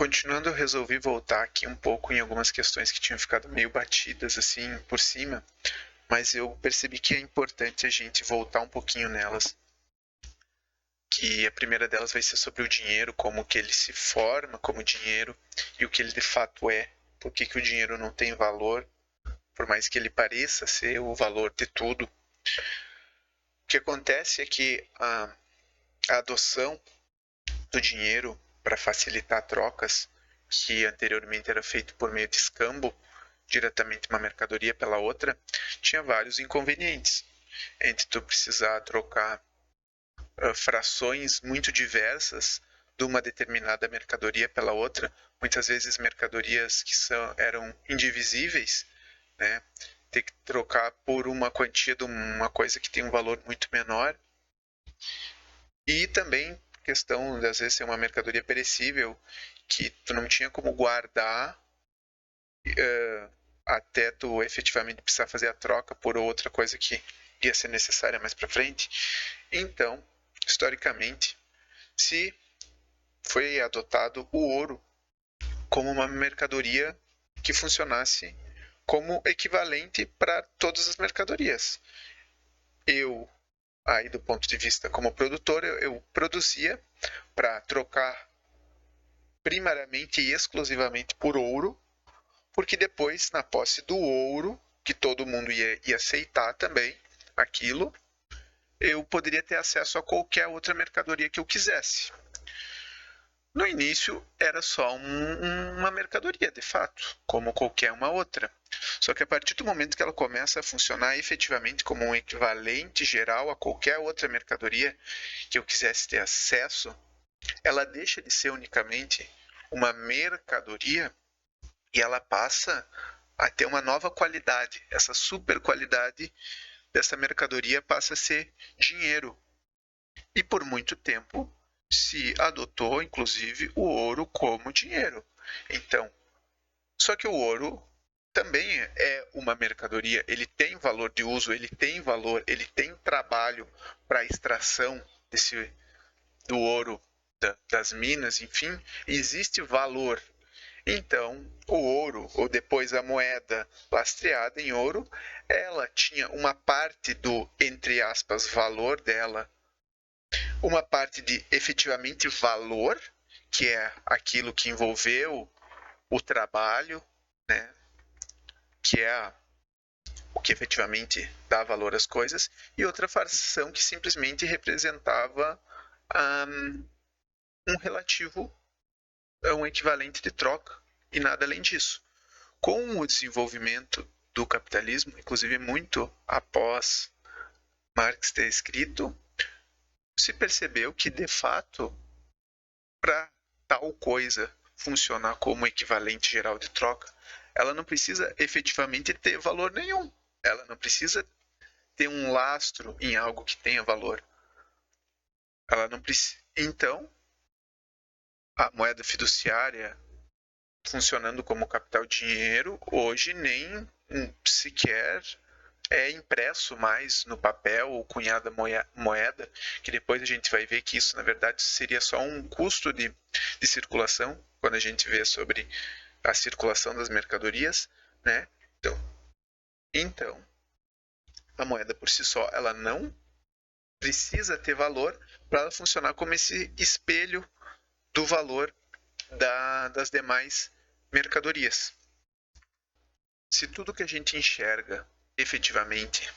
Continuando, eu resolvi voltar aqui um pouco em algumas questões que tinham ficado meio batidas assim por cima, mas eu percebi que é importante a gente voltar um pouquinho nelas. Que a primeira delas vai ser sobre o dinheiro, como que ele se forma como dinheiro e o que ele de fato é, por que o dinheiro não tem valor, por mais que ele pareça ser o valor de tudo. O que acontece é que a adoção do dinheiro para facilitar trocas, que anteriormente era feito por meio de escambo, diretamente uma mercadoria pela outra, tinha vários inconvenientes. Entre tu precisar trocar frações muito diversas de uma determinada mercadoria pela outra, muitas vezes mercadorias que eram indivisíveis, né? Ter que trocar por uma quantia de uma coisa que tem um valor muito menor. E também questão de às vezes ser uma mercadoria perecível que tu não tinha como guardar até tu efetivamente precisar fazer a troca por outra coisa que ia ser necessária mais para frente. Então, historicamente, se foi adotado o ouro como uma mercadoria que funcionasse como equivalente para todas as mercadorias. Eu, aí do ponto de vista como produtor, eu produzia para trocar primariamente e exclusivamente por ouro, porque depois, na posse do ouro, que todo mundo ia aceitar também aquilo, eu poderia ter acesso a qualquer outra mercadoria que eu quisesse. No início era só uma mercadoria, de fato, como qualquer uma outra. Só que a partir do momento que ela começa a funcionar efetivamente como um equivalente geral a qualquer outra mercadoria que eu quisesse ter acesso, ela deixa de ser unicamente uma mercadoria e ela passa a ter uma nova qualidade. Essa super qualidade dessa mercadoria passa a ser dinheiro. E por muito tempo se adotou, inclusive, o ouro como dinheiro. Então, só que o ouro também é uma mercadoria, ele tem valor de uso, ele tem valor, ele tem trabalho para a extração do ouro das minas, enfim, existe valor. Então, o ouro, ou depois a moeda lastreada em ouro, ela tinha uma parte do, entre aspas, valor dela, uma parte de efetivamente valor, que é aquilo que envolveu o trabalho, né, que é o que efetivamente dá valor às coisas, e outra fração que simplesmente representava um relativo, um equivalente de troca, e nada além disso. Com o desenvolvimento do capitalismo, inclusive muito após Marx ter escrito, se percebeu que, de fato, para tal coisa funcionar como equivalente geral de troca, ela não precisa efetivamente ter valor nenhum. Ela não precisa ter um lastro em algo que tenha valor. Ela não precisa. Então, a moeda fiduciária funcionando como capital dinheiro, hoje nem sequer é impresso mais no papel ou cunhada moeda, que depois a gente vai ver que isso, na verdade, seria só um custo de circulação, quando a gente vê sobre a circulação das mercadorias, né? Então, a moeda por si só, ela não precisa ter valor para ela funcionar como esse espelho do valor das demais mercadorias. Se tudo que a gente enxerga efetivamente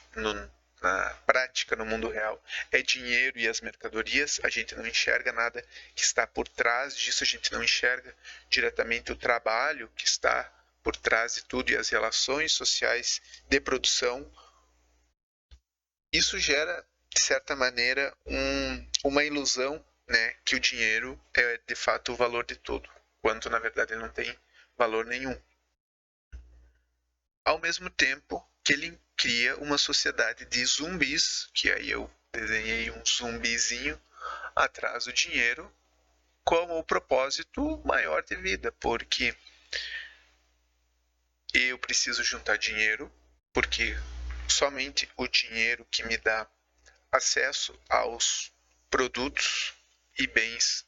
na prática, no mundo real, é dinheiro e as mercadorias, a gente não enxerga nada que está por trás disso, a gente não enxerga diretamente o trabalho que está por trás de tudo e as relações sociais de produção. Isso gera, de certa maneira, uma ilusão, né, que o dinheiro é de fato o valor de tudo, quando na verdade ele não tem valor nenhum. Ao mesmo tempo que ele cria uma sociedade de zumbis, que aí eu desenhei um zumbizinho atrás do dinheiro, como o propósito maior de vida, porque eu preciso juntar dinheiro, porque somente o dinheiro que me dá acesso aos produtos e bens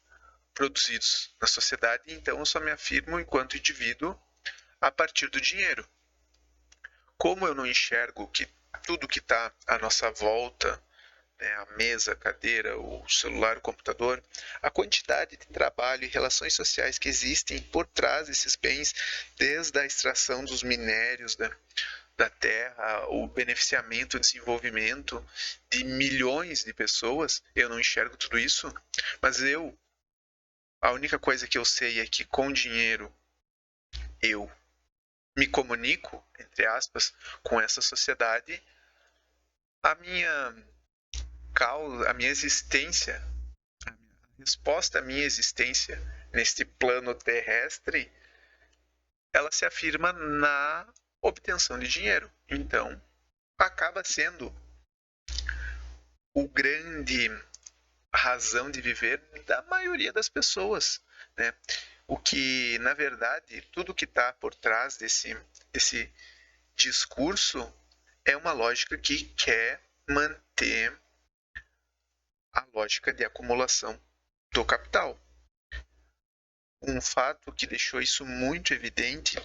produzidos na sociedade, então eu só me afirmo enquanto indivíduo a partir do dinheiro. Como eu não enxergo que tudo que está à nossa volta, né, a mesa, a cadeira, o celular, o computador, a quantidade de trabalho e relações sociais que existem por trás desses bens, desde a extração dos minérios da terra, o beneficiamento, o desenvolvimento de milhões de pessoas, eu não enxergo tudo isso, mas a única coisa que eu sei é que com dinheiro eu me comunico, entre aspas, com essa sociedade, a minha causa, a minha existência, a resposta à minha existência neste plano terrestre, ela se afirma na obtenção de dinheiro. Então, acaba sendo o grande razão de viver da maioria das pessoas, né? O que, na verdade, tudo que está por trás desse discurso é uma lógica que quer manter a lógica de acumulação do capital. Um fato que deixou isso muito evidente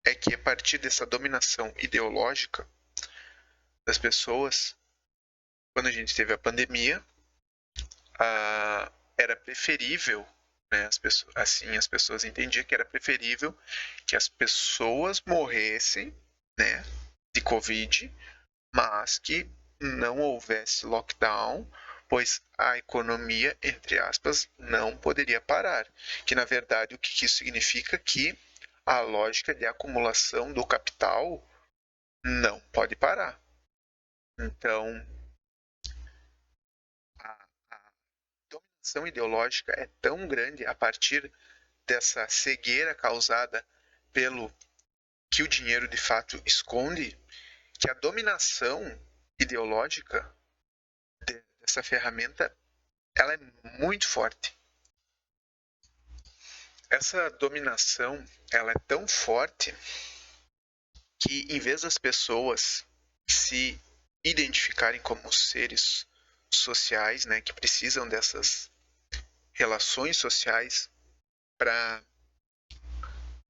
é que, a partir dessa dominação ideológica das pessoas, quando a gente teve a pandemia, era preferível, né, as pessoas entendiam que era preferível que as pessoas morressem, né, de Covid, mas que não houvesse lockdown, pois a economia, entre aspas, não poderia parar. Que, na verdade, o que isso significa? Que a lógica de acumulação do capital não pode parar. Então, a dominação ideológica é tão grande a partir dessa cegueira causada pelo que o dinheiro de fato esconde, que a dominação ideológica dessa ferramenta ela é muito forte. Essa dominação ela é tão forte que, em vez das pessoas se identificarem como seres sociais, né, que precisam dessas relações sociais para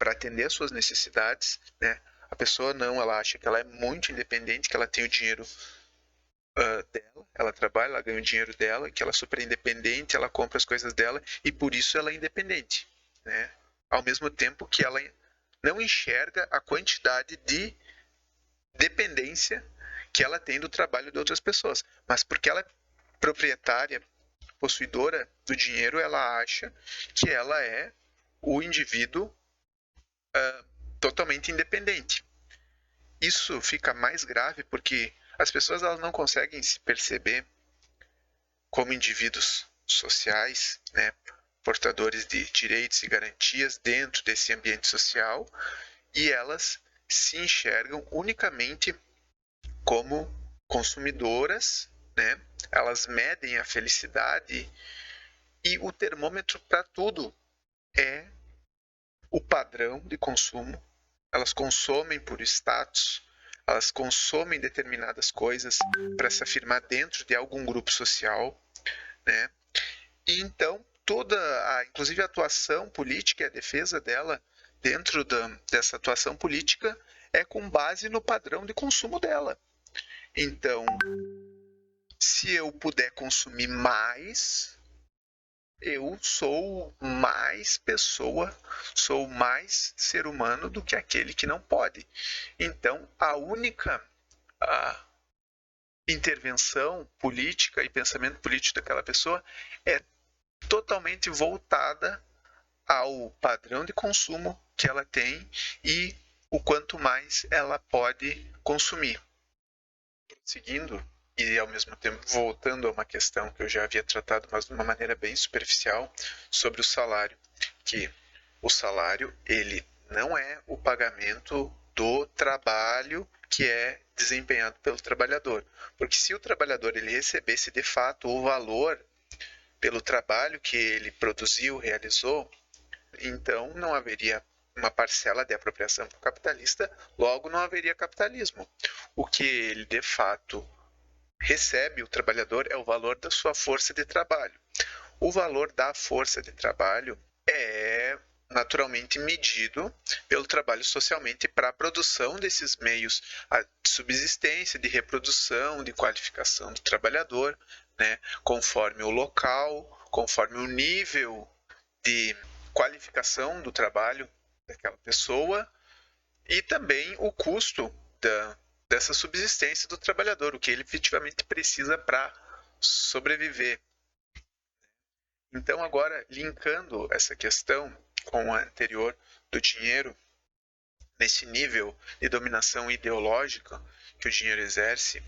atender às suas necessidades, né, a pessoa não, ela acha que ela é muito independente, que ela tem o dinheiro dela, ela trabalha, ela ganha o dinheiro dela, que ela é super independente, ela compra as coisas dela e por isso ela é independente, né? Ao mesmo tempo que ela não enxerga a quantidade de dependência que ela tem do trabalho de outras pessoas, mas porque ela é proprietária, possuidora do dinheiro, ela acha que ela é o indivíduo totalmente independente. Isso fica mais grave porque as pessoas elas não conseguem se perceber como indivíduos sociais, né, portadores de direitos e garantias dentro desse ambiente social, e elas se enxergam unicamente como consumidoras, né? Elas medem a felicidade e o termômetro para tudo é o padrão de consumo. Elas consomem por status, elas consomem determinadas coisas para se afirmar dentro de algum grupo social, né? E então inclusive a atuação política e a defesa dela dentro dessa atuação política é com base no padrão de consumo dela. Então, se eu puder consumir mais, eu sou mais pessoa, sou mais ser humano do que aquele que não pode. Então, a única intervenção política e pensamento político daquela pessoa é totalmente voltada ao padrão de consumo que ela tem e o quanto mais ela pode consumir. Seguindo e ao mesmo tempo voltando a uma questão que eu já havia tratado, mas de uma maneira bem superficial, sobre o salário, que o salário ele não é o pagamento do trabalho que é desempenhado pelo trabalhador, porque se o trabalhador ele recebesse de fato o valor pelo trabalho que ele produziu, realizou, então não haveria uma parcela de apropriação para o capitalista, logo não haveria capitalismo. O que ele de fato recebe, o trabalhador, é o valor da sua força de trabalho. o valor da força de trabalho é naturalmente medido pelo trabalho socialmente para a produção desses meios de subsistência, de reprodução, de qualificação do trabalhador, né? Conforme o local, conforme o nível de qualificação do trabalho daquela pessoa e também o custo dessa subsistência do trabalhador, o que ele efetivamente precisa para sobreviver. Então, agora, linkando essa questão com a anterior do dinheiro, nesse nível de dominação ideológica que o dinheiro exerce,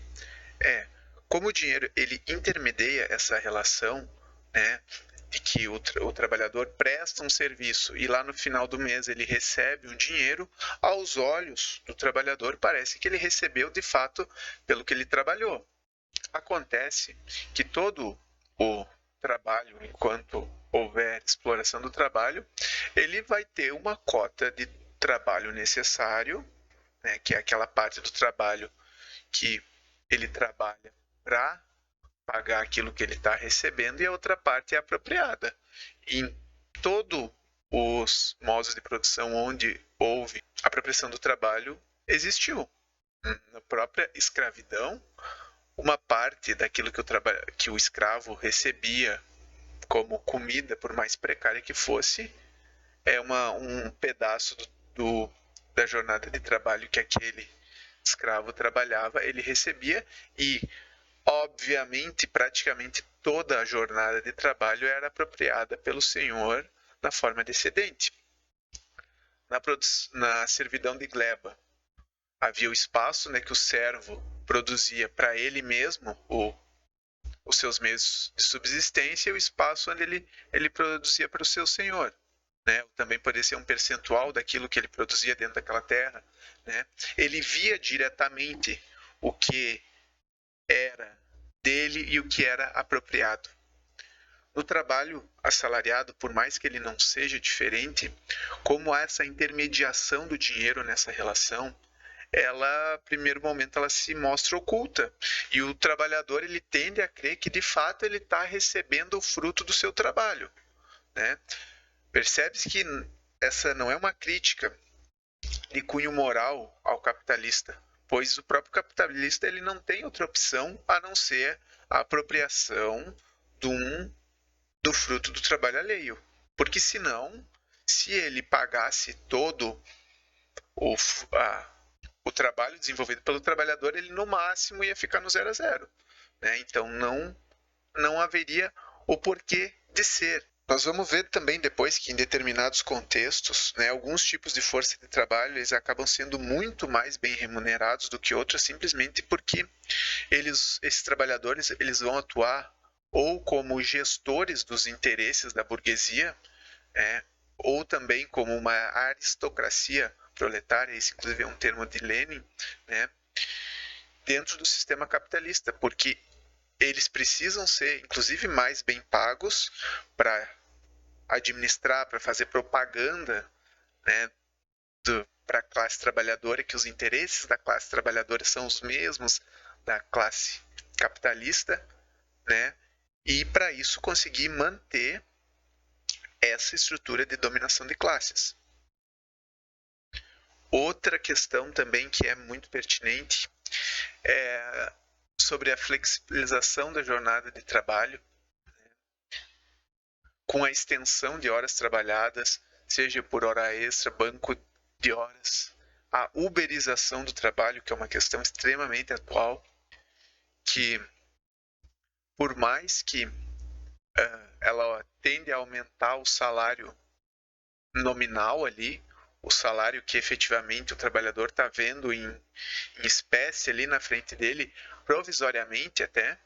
como o dinheiro ele intermedia essa relação, né, de que o trabalhador presta um serviço e lá no final do mês ele recebe um dinheiro, aos olhos do trabalhador parece que ele recebeu de fato pelo que ele trabalhou. Acontece que todo o trabalho, enquanto houver exploração do trabalho, ele vai ter uma cota de trabalho necessário, né, que é aquela parte do trabalho que ele trabalha para pagar aquilo que ele está recebendo, e a outra parte é apropriada. Em todos os modos de produção onde houve apropriação do trabalho, existiu. Na própria escravidão, uma parte daquilo que o escravo recebia como comida, por mais precária que fosse, é um pedaço da jornada de trabalho que aquele escravo trabalhava, ele recebia, e obviamente praticamente toda a jornada de trabalho era apropriada pelo senhor na forma de excedente. Na servidão de gleba havia o espaço, né, que o servo produzia para ele mesmo os seus meios de subsistência, e o espaço onde ele produzia para o seu senhor. Né? Também poderia ser um percentual daquilo que ele produzia dentro daquela terra. Né? Ele via diretamente o que era dele e o que era apropriado. No trabalho assalariado, por mais que ele não seja diferente, como há essa intermediação do dinheiro nessa relação, ela, no primeiro momento, ela se mostra oculta. E o trabalhador ele tende a crer que, de fato, ele está recebendo o fruto do seu trabalho. Né? Percebe-se que essa não é uma crítica de cunho moral ao capitalista, pois o próprio capitalista ele não tem outra opção a não ser a apropriação do fruto do trabalho alheio. Porque senão, se ele pagasse todo o trabalho desenvolvido pelo trabalhador, ele no máximo ia ficar no 0 a 0. Né? Então não haveria o porquê de ser. Nós vamos ver também depois que em determinados contextos, né, alguns tipos de força de trabalho eles acabam sendo muito mais bem remunerados do que outros, simplesmente porque esses trabalhadores eles vão atuar ou como gestores dos interesses da burguesia, ou também como uma aristocracia proletária, esse inclusive é um termo de Lenin, né, dentro do sistema capitalista, porque eles precisam ser, inclusive, mais bem pagos para administrar, para fazer propaganda, né, para a classe trabalhadora, que os interesses da classe trabalhadora são os mesmos da classe capitalista, né, e para isso conseguir manter essa estrutura de dominação de classes. Outra questão também que é muito pertinente é sobre a flexibilização da jornada de trabalho, com a extensão de horas trabalhadas, seja por hora extra, banco de horas, a uberização do trabalho, que é uma questão extremamente atual, que por mais que ela tende a aumentar o salário nominal ali, o salário que efetivamente o trabalhador está vendo em espécie ali na frente dele, provisoriamente até,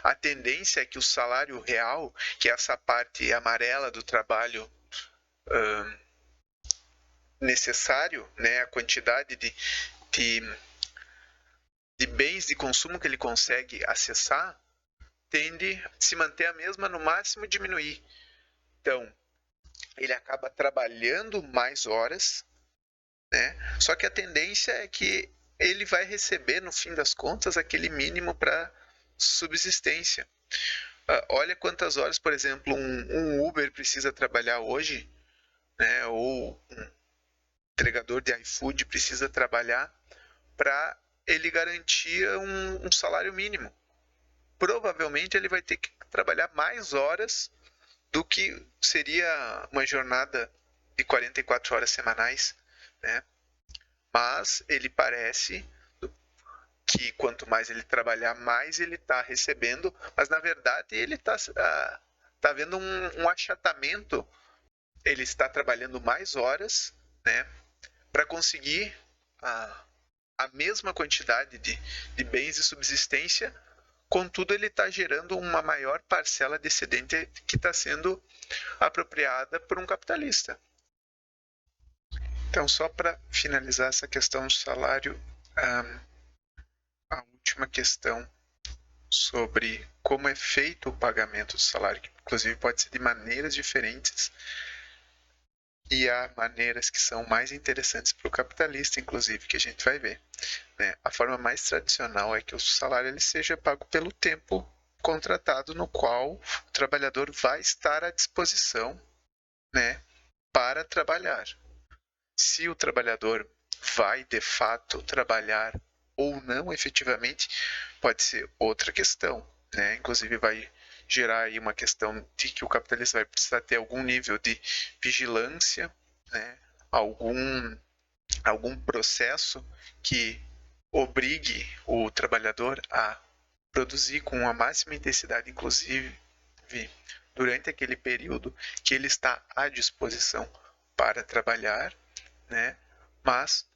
a tendência é que o salário real, que é essa parte amarela do trabalho necessário, né, a quantidade de bens de consumo que ele consegue acessar, tende a se manter a mesma, no máximo diminuir. Então, ele acaba trabalhando mais horas, né? Só que a tendência é que ele vai receber, no fim das contas, aquele mínimo para subsistência. Olha quantas horas, por exemplo, um Uber precisa trabalhar hoje, né? Ou um entregador de iFood precisa trabalhar para ele garantir um salário mínimo. Provavelmente ele vai ter que trabalhar mais horas do que seria uma jornada de 44 horas semanais, né? Mas ele parece que quanto mais ele trabalhar, mais ele está recebendo, mas na verdade ele está tá vendo um achatamento. Ele está trabalhando mais horas, né, para conseguir a mesma quantidade de bens de subsistência, contudo ele está gerando uma maior parcela de excedente que está sendo apropriada por um capitalista. Então, só para finalizar essa questão do salário, a última questão sobre como é feito o pagamento do salário, que inclusive pode ser de maneiras diferentes, e há maneiras que são mais interessantes para o capitalista, inclusive, que a gente vai ver. Né? A forma mais tradicional é que o salário ele seja pago pelo tempo contratado no qual o trabalhador vai estar à disposição, né, para trabalhar. Se o trabalhador vai de fato trabalhar ou não efetivamente, pode ser outra questão, né? Inclusive vai gerar aí uma questão de que o capitalista vai precisar ter algum nível de vigilância, né? Algum processo que obrigue o trabalhador a produzir com a máxima intensidade, inclusive durante aquele período que ele está à disposição para trabalhar, né? Mas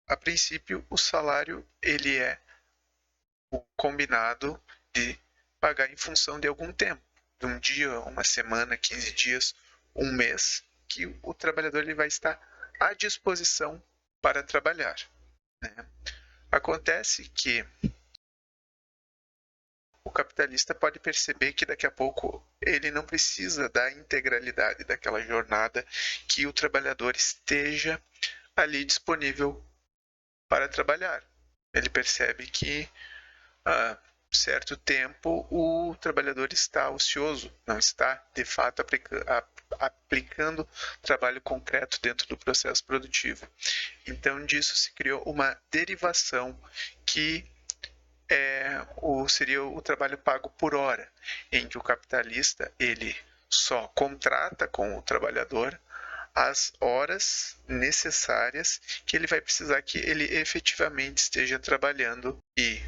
a princípio o salário ele é o combinado de pagar em função de algum tempo, de um dia, uma semana, 15 dias, um mês, que o trabalhador ele vai estar à disposição para trabalhar, né? Acontece que o capitalista pode perceber que daqui a pouco ele não precisa da integralidade daquela jornada, que o trabalhador esteja ali disponível para trabalhar. Ele percebe que a certo tempo o trabalhador está ocioso, não está de fato aplicando trabalho concreto dentro do processo produtivo. Então disso se criou uma derivação que seria o trabalho pago por hora, em que o capitalista ele só contrata com o trabalhador as horas necessárias que ele vai precisar que ele efetivamente esteja trabalhando, e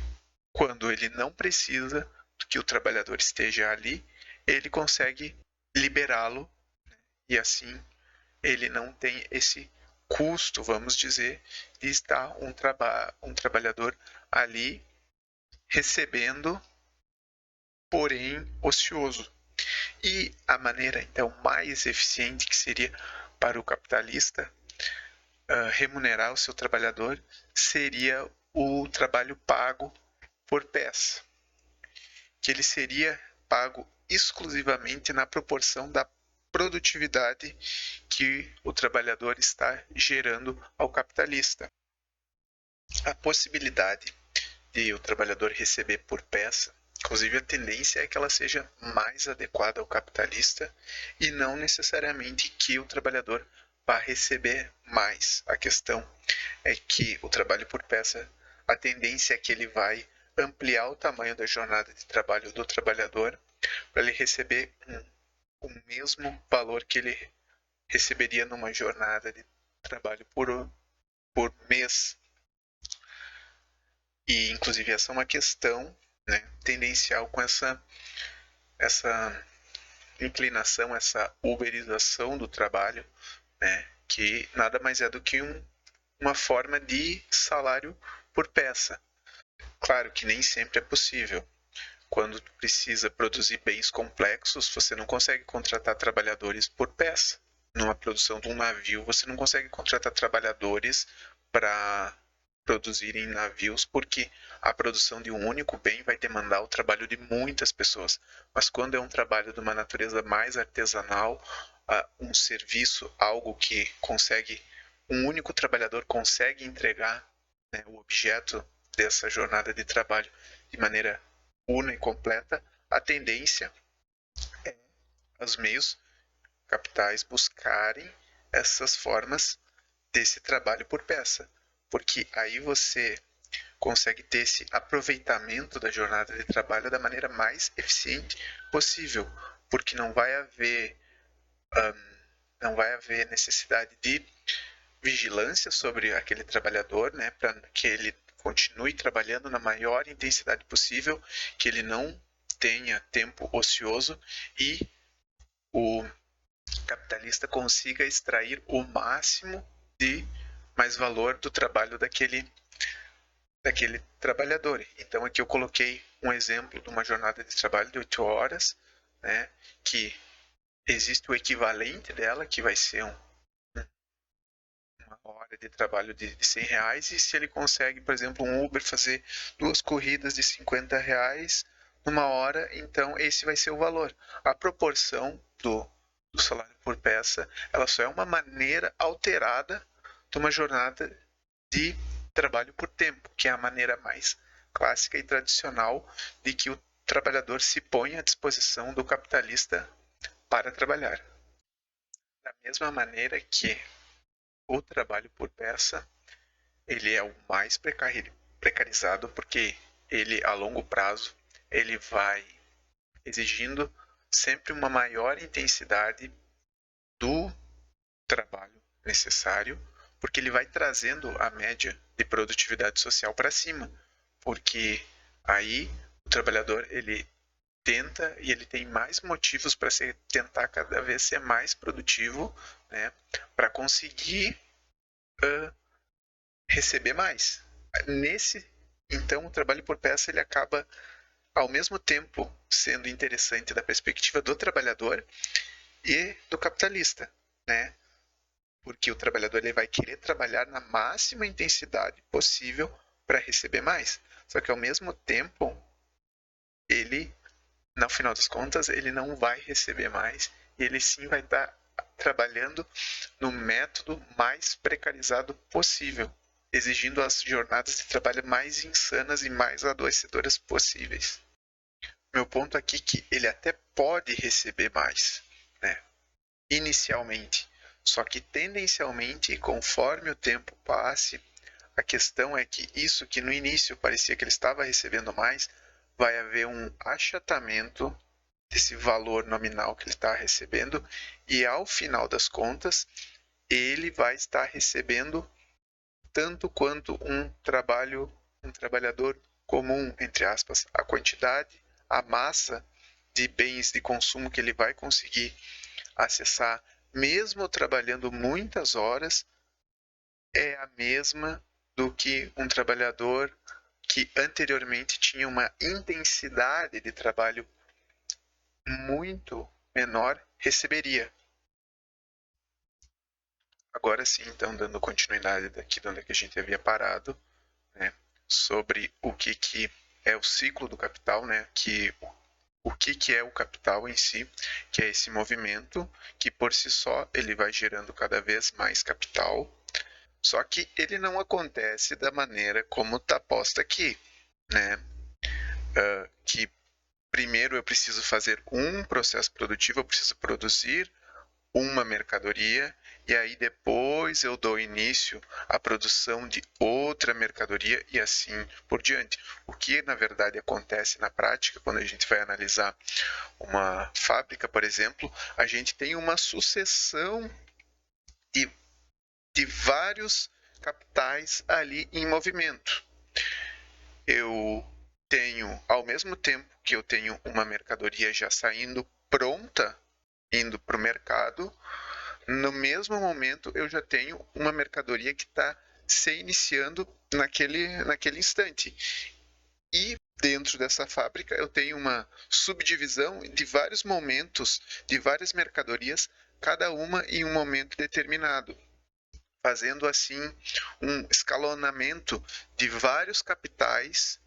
quando ele não precisa que o trabalhador esteja ali, ele consegue liberá-lo, e assim ele não tem esse custo, vamos dizer, de estar um trabalhador ali recebendo, porém ocioso. E a maneira então mais eficiente que seria para o capitalista remunerar o seu trabalhador seria o trabalho pago por peça, que ele seria pago exclusivamente na proporção da produtividade que o trabalhador está gerando ao capitalista. A possibilidade de o trabalhador receber por peça, inclusive a tendência é que ela seja mais adequada ao capitalista e não necessariamente que o trabalhador vá receber mais. A questão é que o trabalho por peça, a tendência é que ele vai ampliar o tamanho da jornada de trabalho do trabalhador para ele receber o mesmo valor que ele receberia numa jornada de trabalho por mês. E, inclusive, essa é uma questão, né, tendencial com essa inclinação, essa uberização do trabalho, né, que nada mais é do que uma forma de salário por peça. Claro que nem sempre é possível. Quando precisa produzir bens complexos, você não consegue contratar trabalhadores por peça. Numa produção de um navio, você não consegue contratar trabalhadores para produzirem navios, porque a produção de um único bem vai demandar o trabalho de muitas pessoas. Mas quando é um trabalho de uma natureza mais artesanal, um serviço, algo que um único trabalhador consegue entregar, né, o objeto dessa jornada de trabalho de maneira una e completa, a tendência os meios capitais buscarem essas formas desse trabalho por peça, porque aí você consegue ter esse aproveitamento da jornada de trabalho da maneira mais eficiente possível, porque não vai haver necessidade de vigilância sobre aquele trabalhador, né, para que ele continue trabalhando na maior intensidade possível, que ele não tenha tempo ocioso e o capitalista consiga extrair o máximo de mais valor do trabalho daquele trabalhador. Então aqui eu coloquei um exemplo de uma jornada de trabalho de 8 horas, né, que existe o equivalente dela, que vai ser uma hora de trabalho de R$100, e se ele consegue, por exemplo, um Uber fazer 2 corridas de R$50 numa hora, então esse vai ser o valor. A proporção do salário por peça, ela só é uma maneira alterada de uma jornada de trabalho por tempo, que é a maneira mais clássica e tradicional de que o trabalhador se põe à disposição do capitalista para trabalhar. Da mesma maneira que o trabalho por peça, ele é o mais precarizado, porque ele, a longo prazo, ele vai exigindo sempre uma maior intensidade do trabalho necessário, porque ele vai trazendo a média de produtividade social para cima, porque aí o trabalhador ele tenta e ele tem mais motivos para tentar cada vez ser mais produtivo, né, para conseguir receber mais. Então o trabalho por peça ele acaba ao mesmo tempo sendo interessante da perspectiva do trabalhador e do capitalista, né? Porque o trabalhador ele vai querer trabalhar na máxima intensidade possível para receber mais. Só que ao mesmo tempo, ele, no final das contas, ele não vai receber mais. E ele sim vai estar trabalhando no método mais precarizado possível, exigindo as jornadas de trabalho mais insanas e mais adoecedoras possíveis. Meu ponto aqui é que ele até pode receber mais, né? Inicialmente. Só que tendencialmente, conforme o tempo passe, a questão é que isso que no início parecia que ele estava recebendo mais, vai haver um achatamento desse valor nominal que ele está recebendo, e ao final das contas, ele vai estar recebendo tanto quanto um trabalhador comum, entre aspas. A quantidade, a massa de bens de consumo que ele vai conseguir acessar, mesmo trabalhando muitas horas, é a mesma do que um trabalhador que anteriormente tinha uma intensidade de trabalho muito menor receberia. Agora sim, então, dando continuidade daqui de onde a gente havia parado, né, sobre o que é o ciclo do capital, né, o que é o capital em si, que é esse movimento que por si só ele vai gerando cada vez mais capital, só que ele não acontece da maneira como está posta aqui, né? Que primeiro eu preciso fazer um processo produtivo, eu preciso produzir uma mercadoria e aí depois eu dou início à produção de outra mercadoria e assim por diante. O que na verdade acontece na prática quando a gente vai analisar uma fábrica, por exemplo, a gente tem uma sucessão de, de vários capitais ali em movimento. Eu tenho, ao mesmo tempo que eu tenho uma mercadoria já saindo pronta, indo para o mercado, no mesmo momento eu já tenho uma mercadoria que está se iniciando naquele instante. E dentro dessa fábrica eu tenho uma subdivisão de vários momentos, de várias mercadorias, cada uma em um momento determinado, fazendo assim um escalonamento de vários capitais,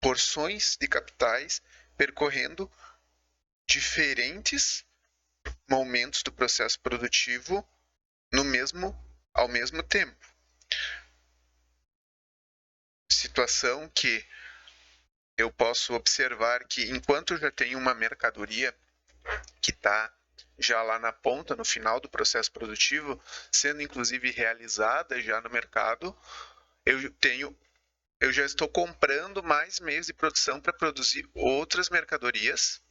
porções de capitais, percorrendo diferentes momentos do processo produtivo ao mesmo tempo. Situação que eu posso observar que enquanto eu já tenho uma mercadoria que está já lá na ponta, no final do processo produtivo, sendo inclusive realizada já no mercado, eu já estou comprando mais meios de produção para produzir outras mercadorias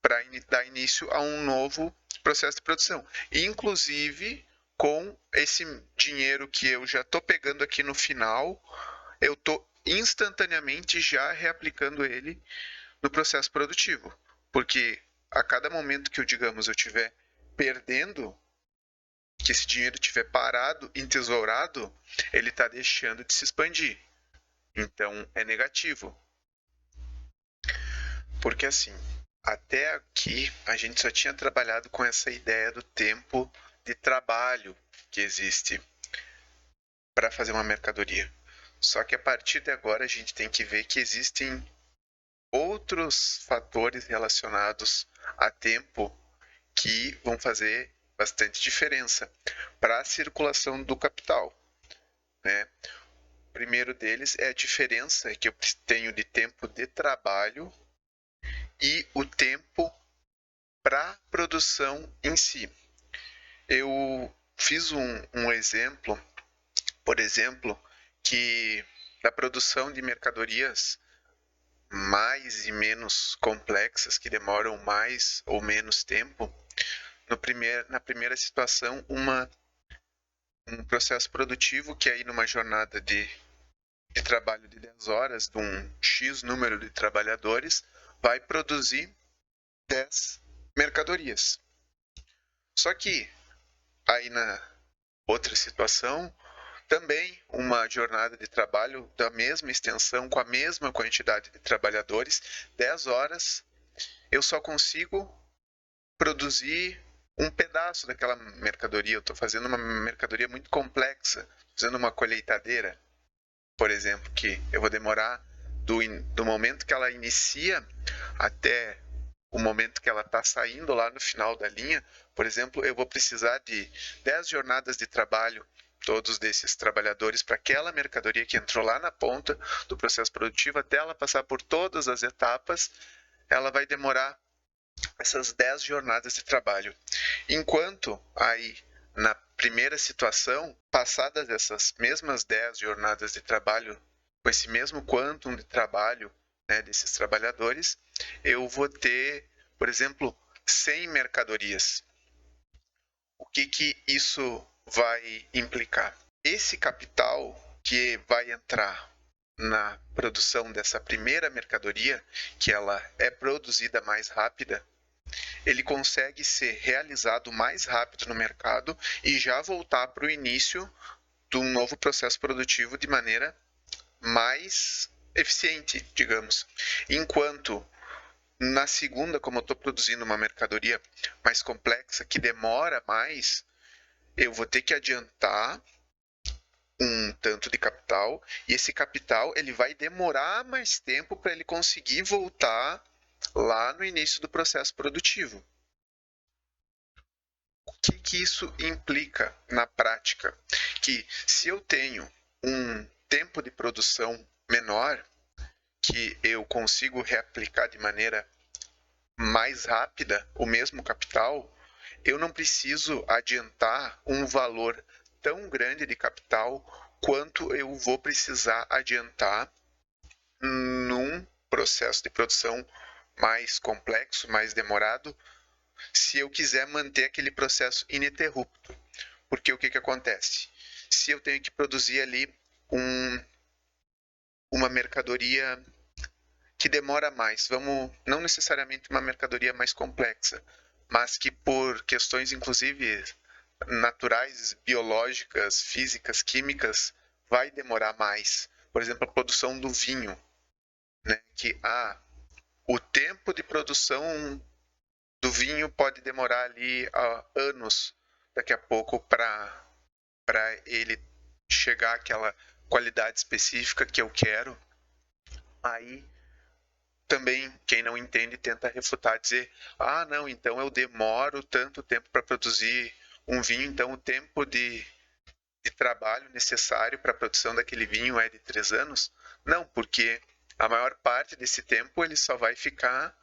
para dar início a um novo processo de produção. Inclusive, com esse dinheiro que eu já estou pegando aqui no final, eu estou instantaneamente já reaplicando ele no processo produtivo. Porque a cada momento que eu, digamos, eu estiver perdendo, que esse dinheiro estiver parado, entesourado, ele está deixando de se expandir. Então, é negativo. Porque assim, até aqui a gente só tinha trabalhado com essa ideia do tempo de trabalho que existe para fazer uma mercadoria. Só que a partir de agora a gente tem que ver que existem outros fatores relacionados a tempo que vão fazer bastante diferença para a circulação do capital, né? O primeiro deles é a diferença que eu tenho de tempo de trabalho e o tempo para produção em si. Eu fiz um exemplo, por exemplo, que da produção de mercadorias mais e menos complexas, que demoram mais ou menos tempo, na primeira situação, um processo produtivo que aí numa jornada de trabalho de 10 horas, de um X número de trabalhadores, vai produzir 10 mercadorias. Só que aí na outra situação, também uma jornada de trabalho da mesma extensão, com a mesma quantidade de trabalhadores, 10 horas, eu só consigo produzir um pedaço daquela mercadoria. Eu estou fazendo uma mercadoria muito complexa, fazendo uma colheitadeira, por exemplo, que eu vou demorar do momento que ela inicia até o momento que ela está saindo lá no final da linha. Por exemplo, eu vou precisar de 10 jornadas de trabalho, todos desses trabalhadores, para aquela mercadoria que entrou lá na ponta do processo produtivo, até ela passar por todas as etapas, ela vai demorar essas 10 jornadas de trabalho. Enquanto aí na primeira situação, passadas essas mesmas 10 jornadas de trabalho, com esse mesmo quantum de trabalho, né, desses trabalhadores, eu vou ter, por exemplo, 100 mercadorias. O que isso vai implicar? Esse capital que vai entrar na produção dessa primeira mercadoria, que ela é produzida mais rápida, ele consegue ser realizado mais rápido no mercado e já voltar para o início de um novo processo produtivo de maneira mais eficiente, digamos. Enquanto na segunda, como eu estou produzindo uma mercadoria mais complexa, que demora mais, eu vou ter que adiantar um tanto de capital, e esse capital ele vai demorar mais tempo para ele conseguir voltar lá no início do processo produtivo. O que isso implica na prática? Que se eu tenho um tempo de produção menor, que eu consigo reaplicar de maneira mais rápida o mesmo capital, eu não preciso adiantar um valor tão grande de capital quanto eu vou precisar adiantar num processo de produção mais complexo, mais demorado, se eu quiser manter aquele processo ininterrupto. Porque o que acontece? Se eu tenho que produzir ali uma mercadoria que demora mais, não necessariamente uma mercadoria mais complexa, mas que por questões inclusive naturais, biológicas, físicas, químicas, vai demorar mais. Por exemplo, a produção do vinho, né? Que o tempo de produção do vinho pode demorar ali anos daqui a pouco para ele chegar àquela qualidade específica que eu quero. Aí também quem não entende tenta refutar, dizer, não, então eu demoro tanto tempo para produzir um vinho, então o tempo de trabalho necessário para a produção daquele vinho é de 3 anos. Não, porque a maior parte desse tempo ele só vai ficar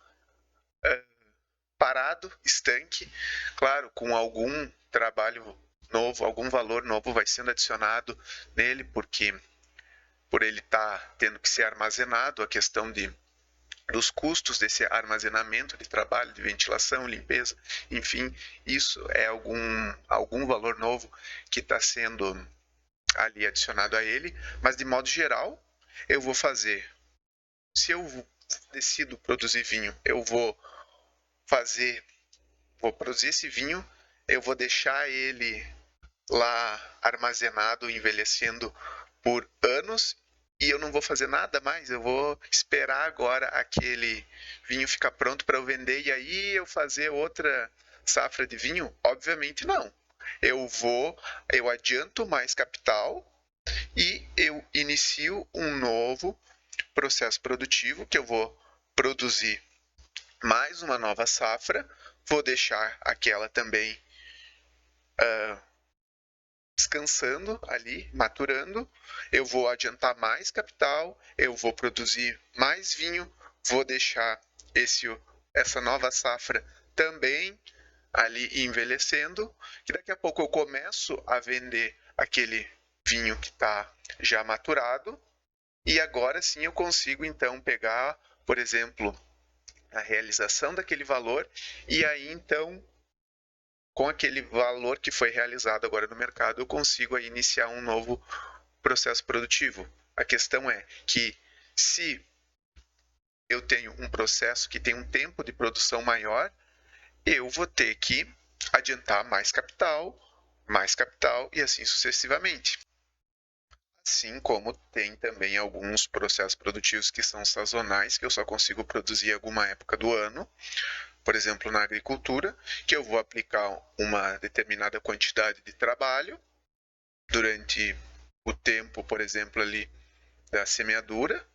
parado, estanque, claro, com algum trabalho novo, algum valor novo vai sendo adicionado nele, porque por ele estar tendo que ser armazenado, a questão dos custos desse armazenamento de trabalho, de ventilação, limpeza, enfim, isso é algum valor novo que está sendo ali adicionado a ele, mas de modo geral, eu vou fazer, se eu decido produzir vinho, eu vou produzir esse vinho, eu vou deixar ele lá armazenado, envelhecendo por anos, e eu não vou fazer nada mais, eu vou esperar agora aquele vinho ficar pronto para eu vender e aí eu fazer outra safra de vinho? Obviamente não. Eu adianto mais capital e eu inicio um novo processo produtivo que eu vou produzir mais uma nova safra, vou deixar aquela também descansando ali, maturando, eu vou adiantar mais capital, eu vou produzir mais vinho, vou deixar essa nova safra também ali envelhecendo, que daqui a pouco eu começo a vender aquele vinho que está já maturado, e agora sim eu consigo então pegar, por exemplo, a realização daquele valor, e aí então com aquele valor que foi realizado agora no mercado, eu consigo aí iniciar um novo processo produtivo. A questão é que se eu tenho um processo que tem um tempo de produção maior, eu vou ter que adiantar mais capital e assim sucessivamente. Assim como tem também alguns processos produtivos que são sazonais, que eu só consigo produzir em alguma época do ano, por exemplo, na agricultura, que eu vou aplicar uma determinada quantidade de trabalho durante o tempo, por exemplo, ali da semeadura.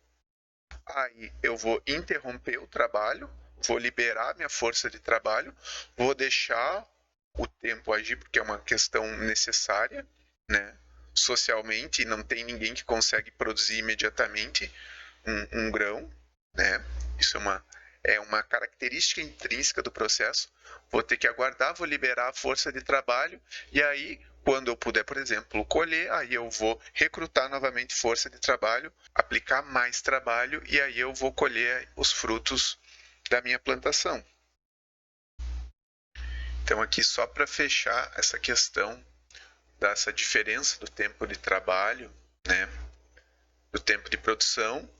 Aí eu vou interromper o trabalho, vou liberar minha força de trabalho, vou deixar o tempo agir, porque é uma questão necessária, né? Socialmente, não tem ninguém que consegue produzir imediatamente um grão, né? Isso é uma característica intrínseca do processo. Vou ter que aguardar, vou liberar a força de trabalho e aí, quando eu puder, por exemplo, colher, aí eu vou recrutar novamente força de trabalho, aplicar mais trabalho e aí eu vou colher os frutos da minha plantação. Então aqui só para fechar essa questão dessa diferença do tempo de trabalho, né, do tempo de produção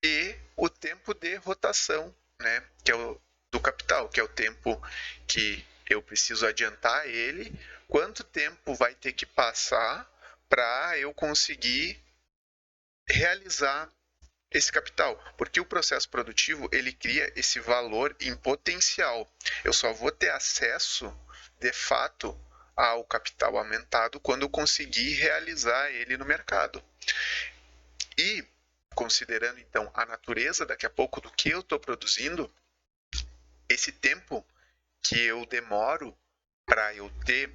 e o tempo de rotação, né, que é o do capital, que é o tempo que eu preciso adiantar ele, quanto tempo vai ter que passar para eu conseguir realizar esse capital, porque o processo produtivo ele cria esse valor em potencial. Eu só vou ter acesso, de fato, ao capital aumentado quando eu conseguir realizar ele no mercado. E considerando então a natureza daqui a pouco do que eu estou produzindo, esse tempo que eu demoro para eu ter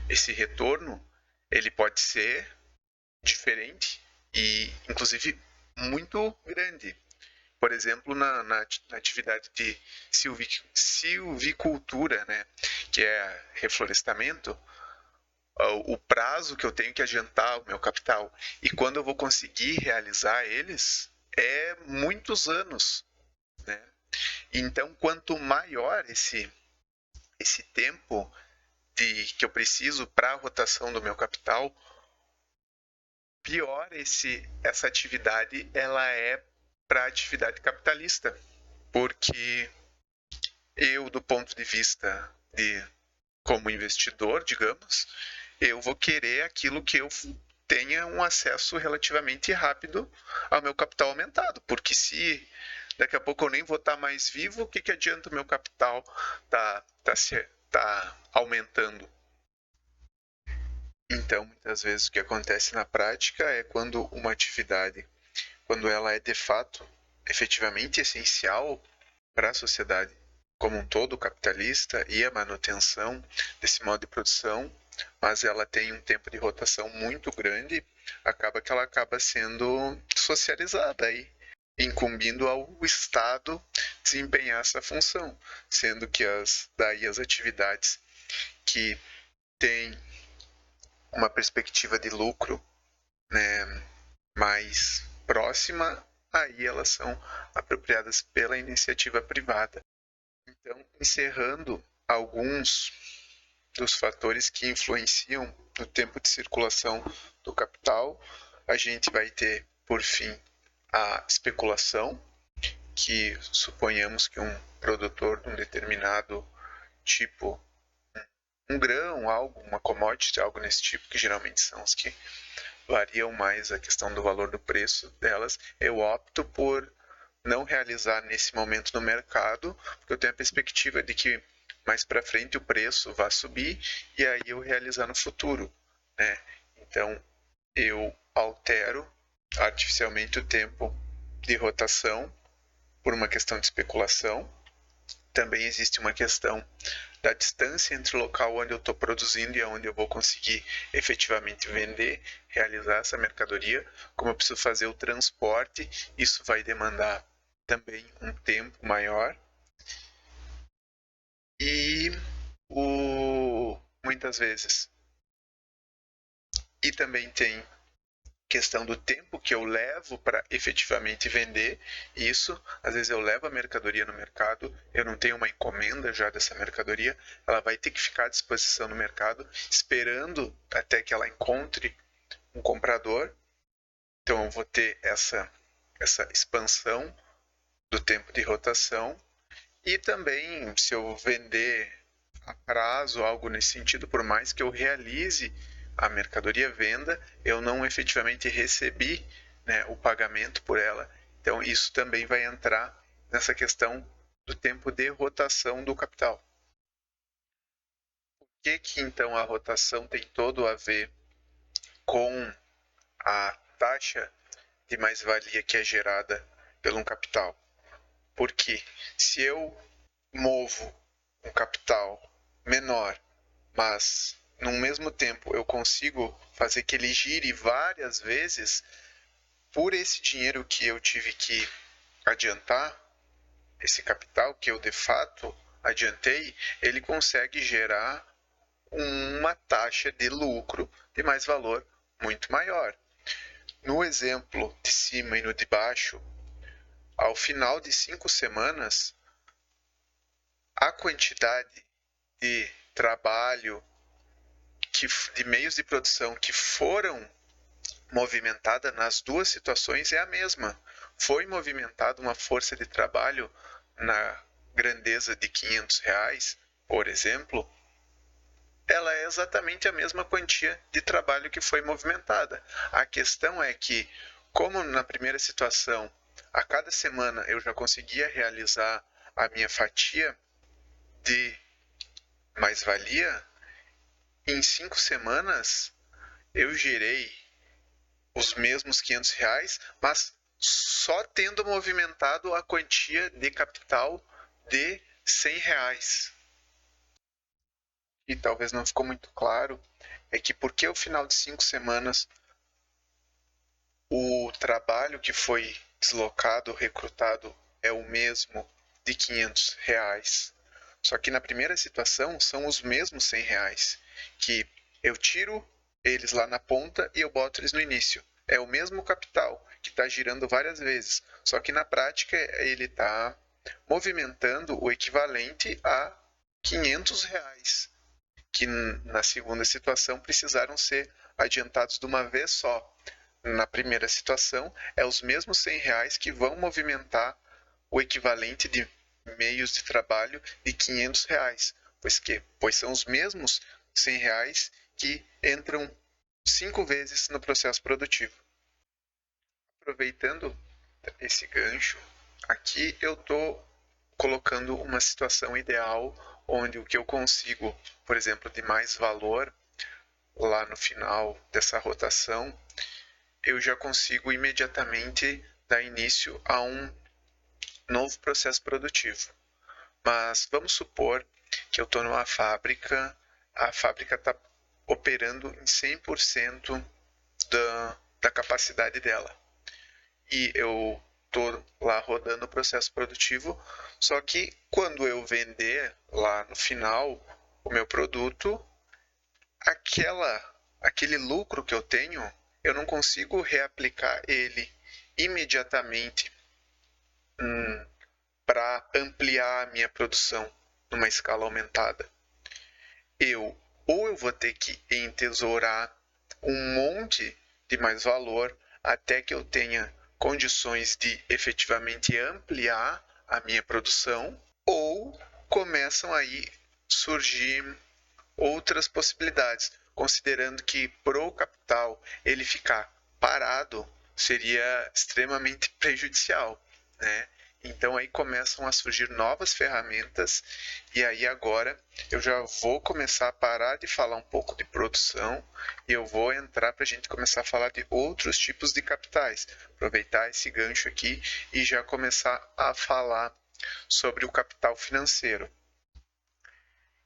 esse retorno, ele pode ser diferente e inclusive muito grande. Por exemplo, na atividade de silvicultura, né, que é reflorestamento, o prazo que eu tenho que adiantar o meu capital e quando eu vou conseguir realizar eles é muitos anos, né? Então, quanto maior esse tempo que eu preciso para a rotação do meu capital, pior essa atividade ela é para a atividade capitalista, porque eu, do ponto de vista de como investidor, digamos, eu vou querer aquilo que eu tenha um acesso relativamente rápido ao meu capital aumentado, porque se daqui a pouco eu nem vou estar mais vivo, o que adianta o meu capital tá aumentando? Então, muitas vezes o que acontece na prática é quando uma atividade, quando ela é de fato, efetivamente essencial para a sociedade como um todo capitalista e a manutenção desse modo de produção, mas ela tem um tempo de rotação muito grande, acaba que ela acaba sendo socializada aí incumbindo ao Estado desempenhar essa função, sendo que daí as atividades que têm uma perspectiva de lucro, né, mais próxima, aí elas são apropriadas pela iniciativa privada. Então, encerrando alguns dos fatores que influenciam no tempo de circulação do capital, a gente vai ter, por fim, a especulação, que suponhamos que um produtor de um determinado tipo, um grão, algo, uma commodity, algo nesse tipo, que geralmente são os que variam mais a questão do valor do preço delas, eu opto por não realizar nesse momento no mercado, porque eu tenho a perspectiva de que mais para frente o preço vai subir e aí eu realizar no futuro, né? Então eu altero artificialmente o tempo de rotação por uma questão de especulação. Também existe uma questão da distância entre o local onde eu estou produzindo e onde eu vou conseguir efetivamente vender, realizar essa mercadoria. Como eu preciso fazer o transporte, isso vai demandar também um tempo maior. E muitas vezes. E também tem questão do tempo que eu levo para efetivamente vender isso. Às vezes eu levo a mercadoria no mercado, eu não tenho uma encomenda já dessa mercadoria, ela vai ter que ficar à disposição no mercado, esperando até que ela encontre um comprador. Então eu vou ter essa expansão do tempo de rotação. E também, se eu vender a prazo, algo nesse sentido, por mais que eu realize a mercadoria venda, eu não efetivamente recebi, né, o pagamento por ela. Então, isso também vai entrar nessa questão do tempo de rotação do capital. O que então a rotação tem todo a ver com a taxa de mais-valia que é gerada pelo um capital? Porque se eu movo um capital menor, mas no mesmo tempo eu consigo fazer que ele gire várias vezes, por esse dinheiro que eu tive que adiantar, esse capital que eu de fato adiantei, ele consegue gerar uma taxa de lucro de mais valor muito maior. No exemplo de cima e no de baixo, ao final de 5 semanas, a quantidade de trabalho, de meios de produção que foram movimentada nas duas situações é a mesma. Foi movimentada uma força de trabalho na grandeza de R$ 500, por exemplo, ela é exatamente a mesma quantia de trabalho que foi movimentada. A questão é que, como na primeira situação, a cada semana eu já conseguia realizar a minha fatia de mais-valia, em 5 semanas eu gerei os mesmos R$ 500, mas só tendo movimentado a quantia de capital de R$ 100. E talvez não ficou muito claro, é que porque ao final de 5 semanas o trabalho que foi deslocado, recrutado, é o mesmo de R$ 500. Só que na primeira situação são os mesmos R$ 100, que eu tiro eles lá na ponta e eu boto eles no início. É o mesmo capital que está girando várias vezes, só que na prática ele está movimentando o equivalente a R$ 500, que na segunda situação precisaram ser adiantados de uma vez só. Na primeira situação, é os mesmos R$ 100 que vão movimentar o equivalente de meios de trabalho de R$ 500, pois são os mesmos R$ 100 que entram 5 vezes no processo produtivo. Aproveitando esse gancho, aqui eu estou colocando uma situação ideal onde o que eu consigo, por exemplo, de mais valor lá no final dessa rotação, eu já consigo imediatamente dar início a um novo processo produtivo. Mas vamos supor que eu estou numa fábrica, a fábrica está operando em 100% da capacidade dela. E eu estou lá rodando o processo produtivo, só que quando eu vender lá no final o meu produto, aquele lucro que eu tenho, eu não consigo reaplicar ele imediatamente para ampliar a minha produção numa escala aumentada. Ou eu vou ter que entesourar um monte de mais valor até que eu tenha condições de efetivamente ampliar a minha produção, ou começam aí surgir outras possibilidades, considerando que pro capital ele ficar parado seria extremamente prejudicial, né? Então aí começam a surgir novas ferramentas e aí agora eu já vou começar a parar de falar um pouco de produção e eu vou entrar para a gente começar a falar de outros tipos de capitais. Aproveitar esse gancho aqui e já começar a falar sobre o capital financeiro.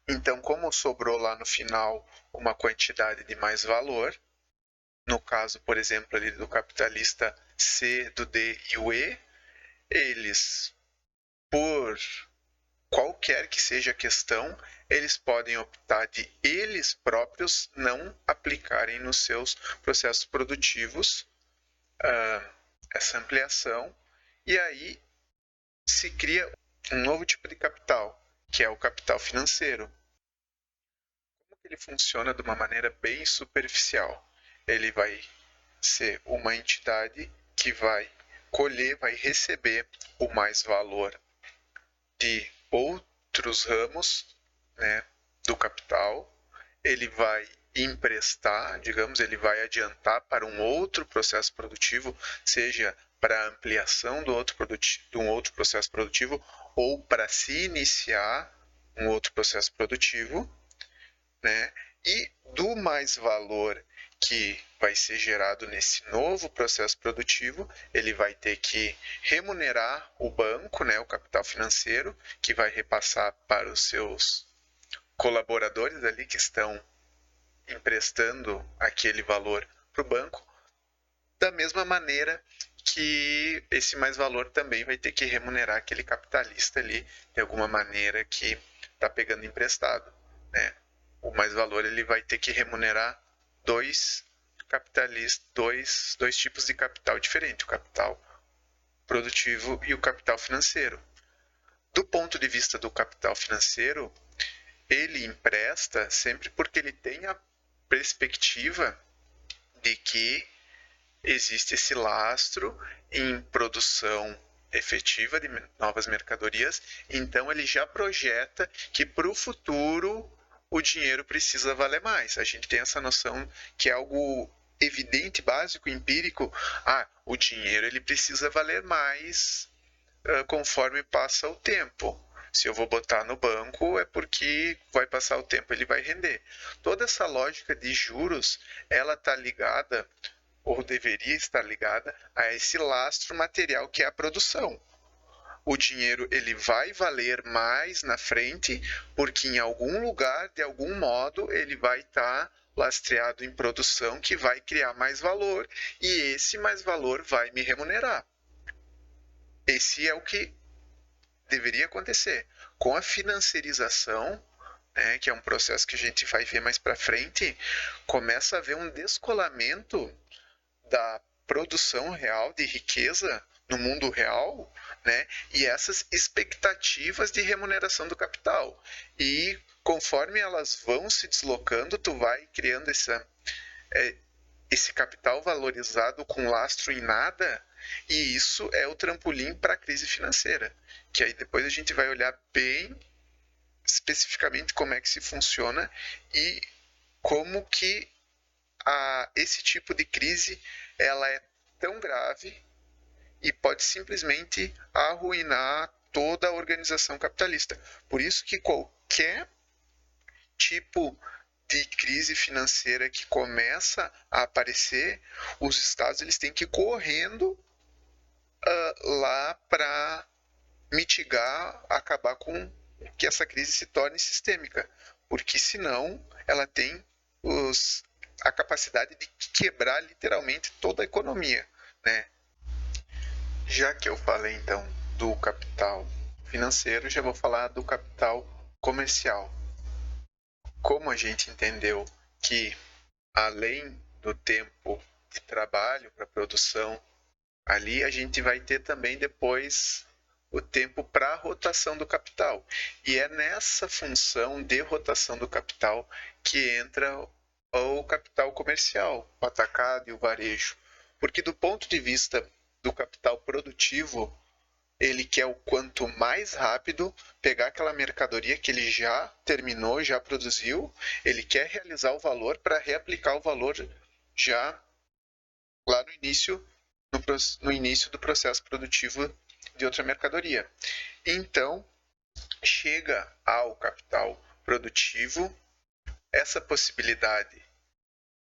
Então, como sobrou lá no final uma quantidade de mais valor, no caso, por exemplo, ali do capitalista C, do D e o E, eles, por qualquer que seja a questão, eles podem optar de eles próprios não aplicarem nos seus processos produtivos essa ampliação, e aí se cria um novo tipo de capital, que é o capital financeiro. Como ele funciona de uma maneira bem superficial? Ele vai ser uma entidade que vai colher, vai receber o mais valor de outros ramos, né, do capital, ele vai emprestar, digamos, ele vai adiantar para um outro processo produtivo, seja para ampliação de um outro processo produtivo ou para se iniciar um outro processo produtivo, né? E do mais valor que vai ser gerado nesse novo processo produtivo, ele vai ter que remunerar o banco, né, o capital financeiro, que vai repassar para os seus colaboradores ali que estão emprestando aquele valor para o banco, da mesma maneira que esse mais valor também vai ter que remunerar aquele capitalista ali de alguma maneira que está pegando emprestado, né? O mais valor ele vai ter que remunerar dois tipos de capital diferentes, o capital produtivo e o capital financeiro. Do ponto de vista do capital financeiro, ele empresta sempre porque ele tem a perspectiva de que existe esse lastro em produção efetiva de novas mercadorias, então ele já projeta que para o futuro o dinheiro precisa valer mais. A gente tem essa noção que é algo evidente, básico, empírico. O dinheiro ele precisa valer mais conforme passa o tempo. Se eu vou botar no banco é porque vai passar o tempo, ele vai render. Toda essa lógica de juros, ela está ligada, ou deveria estar ligada, a esse lastro material que é a produção. O dinheiro ele vai valer mais na frente, porque em algum lugar, de algum modo, ele vai estar lastreado em produção que vai criar mais valor, e esse mais valor vai me remunerar. Esse é o que deveria acontecer. Com a financiarização, né, que é um processo que a gente vai ver mais para frente, começa a haver um descolamento da produção real de riqueza no mundo real, né, e essas expectativas de remuneração do capital. E conforme elas vão se deslocando, tu vai criando esse capital valorizado com lastro em nada, e isso é o trampolim para a crise financeira, que aí depois a gente vai olhar bem especificamente como é que se funciona e como que esse tipo de crise ela é tão grave e pode simplesmente arruinar toda a organização capitalista. Por isso que qualquer tipo de crise financeira que começa a aparecer, os estados eles têm que ir correndo lá para mitigar, acabar com que essa crise se torne sistêmica, porque senão ela tem a capacidade de quebrar literalmente toda a economia, né? Já que eu falei então do capital financeiro, já vou falar do capital comercial. Como a gente entendeu que além do tempo de trabalho para produção, ali a gente vai ter também depois o tempo para rotação do capital. E é nessa função de rotação do capital que entra o capital comercial, o atacado e o varejo. Porque do ponto de vista do capital produtivo, ele quer o quanto mais rápido pegar aquela mercadoria que ele já terminou, já produziu, ele quer realizar o valor para reaplicar o valor já lá no início do processo produtivo de outra mercadoria. Então, chega ao capital produtivo essa possibilidade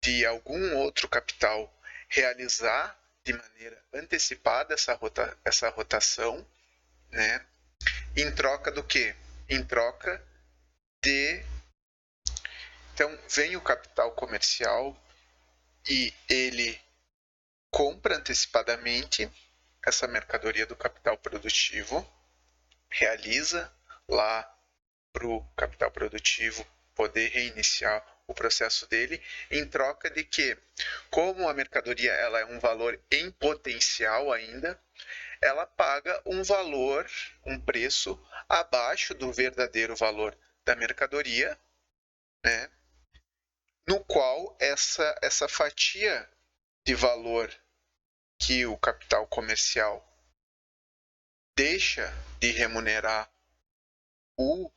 de algum outro capital realizar de maneira antecipada essa rotação, né? Em troca do quê? Em troca de... Então, vem o capital comercial e ele compra antecipadamente essa mercadoria do capital produtivo, realiza lá para o capital produtivo poder reiniciar o processo dele, em troca de que, como a mercadoria ela é um valor em potencial ainda, ela paga um valor, um preço abaixo do verdadeiro valor da mercadoria, né? No qual essa fatia de valor que o capital comercial deixa de remunerar o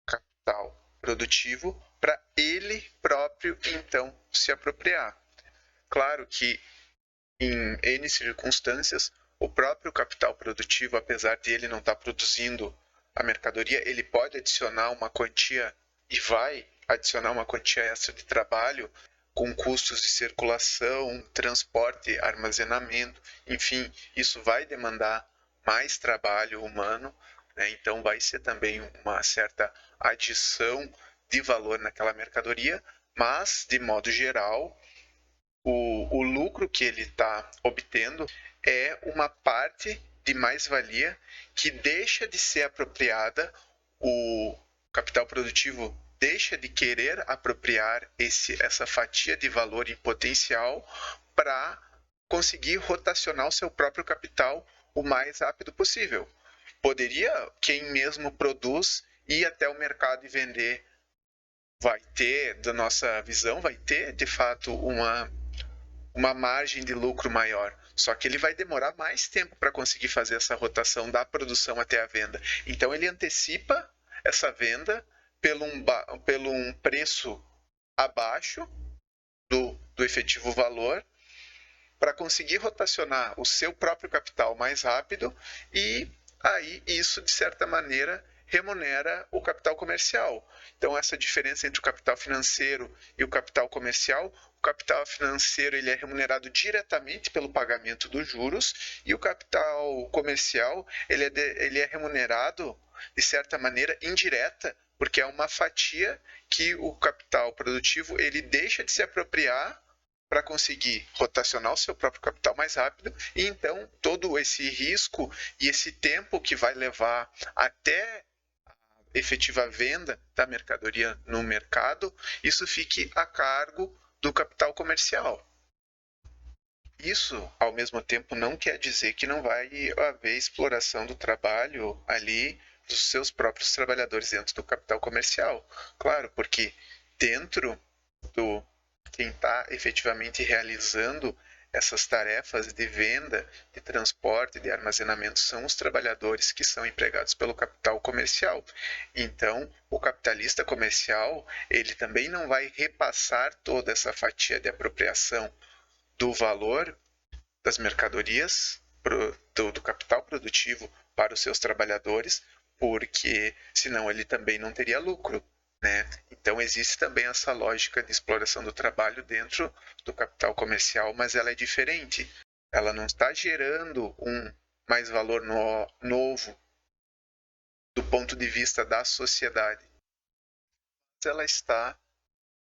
capital produtivo para ele próprio então se apropriar. Claro que em N circunstâncias, o próprio capital produtivo, apesar de ele não estar produzindo a mercadoria, ele pode adicionar uma quantia e vai adicionar uma quantia extra de trabalho com custos de circulação, transporte, armazenamento, enfim, isso vai demandar mais trabalho humano, né? Então vai ser também uma certa adição de valor naquela mercadoria, mas de modo geral o lucro que ele está obtendo é uma parte de mais-valia que deixa de ser apropriada, o capital produtivo deixa de querer apropriar essa fatia de valor em potencial para conseguir rotacionar o seu próprio capital o mais rápido possível. Poderia, quem mesmo produz, ir até o mercado e vender, vai ter, da nossa visão, vai ter de fato uma margem de lucro maior. Só que ele vai demorar mais tempo para conseguir fazer essa rotação da produção até a venda. Então ele antecipa essa venda pelo um preço abaixo do efetivo valor para conseguir rotacionar o seu próprio capital mais rápido e aí isso, de certa maneira, remunera o capital comercial. Então, essa diferença entre o capital financeiro e o capital comercial, o capital financeiro ele é remunerado diretamente pelo pagamento dos juros e o capital comercial ele é remunerado, de certa maneira, indireta, porque é uma fatia que o capital produtivo ele deixa de se apropriar para conseguir rotacionar o seu próprio capital mais rápido e então todo esse risco e esse tempo que vai levar até a efetiva venda da mercadoria no mercado, isso fique a cargo do capital comercial. Isso, ao mesmo tempo, não quer dizer que não vai haver exploração do trabalho ali dos seus próprios trabalhadores dentro do capital comercial. Claro, porque dentro do quem está efetivamente realizando essas tarefas de venda, de transporte, de armazenamento são os trabalhadores que são empregados pelo capital comercial. Então, o capitalista comercial, ele também não vai repassar toda essa fatia de apropriação do valor das mercadorias do capital produtivo para os seus trabalhadores, porque senão ele também não teria lucro. Né? Então existe também essa lógica de exploração do trabalho dentro do capital comercial, mas ela é diferente. Ela não está gerando um mais valor novo do ponto de vista da sociedade. Ela está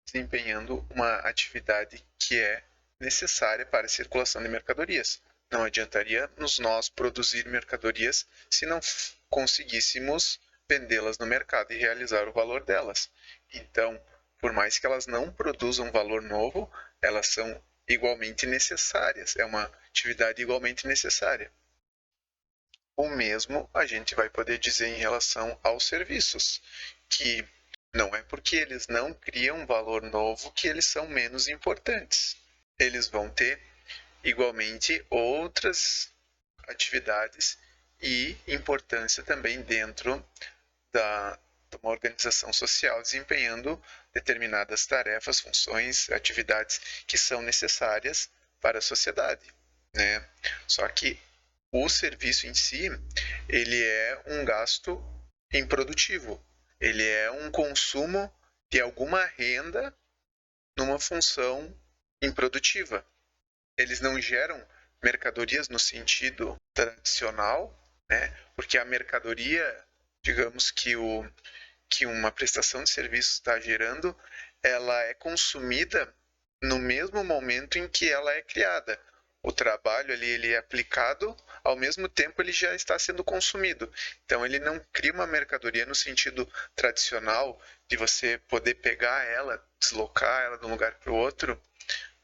desempenhando uma atividade que é necessária para a circulação de mercadorias. não adiantaria nós produzir mercadorias se não conseguíssemos vendê-las no mercado e realizar o valor delas. Então, por mais que elas não produzam valor novo, elas são igualmente necessárias. É uma atividade igualmente necessária. O mesmo a gente vai poder dizer em relação aos serviços, que não é porque eles não criam valor novo que eles são menos importantes. Eles vão ter igualmente outras atividades e importância também dentro de uma organização social, desempenhando determinadas tarefas, funções, atividades que são necessárias para a sociedade, né? Só que o serviço em si, ele é um gasto improdutivo. Ele é um consumo de alguma renda numa função improdutiva. Eles não geram mercadorias no sentido tradicional, né? Porque a mercadoria, digamos que uma prestação de serviço está gerando, ela é consumida no mesmo momento em que ela é criada. O trabalho ali ele é aplicado, ao mesmo tempo ele já está sendo consumido. Então ele não cria uma mercadoria no sentido tradicional de você poder pegar ela, deslocar ela de um lugar para o outro,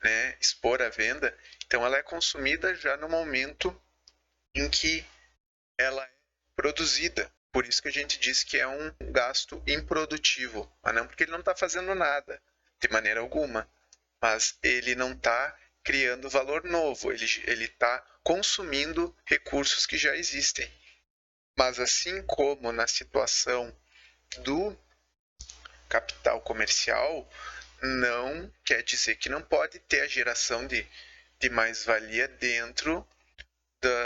né, expor à venda. Então ela é consumida já no momento em que ela é produzida. Por isso que a gente diz que é um gasto improdutivo, mas não porque ele não está fazendo nada, de maneira alguma, mas ele não está criando valor novo, ele está consumindo recursos que já existem. Mas assim como na situação do capital comercial, não quer dizer que não pode ter a geração de mais-valia dentro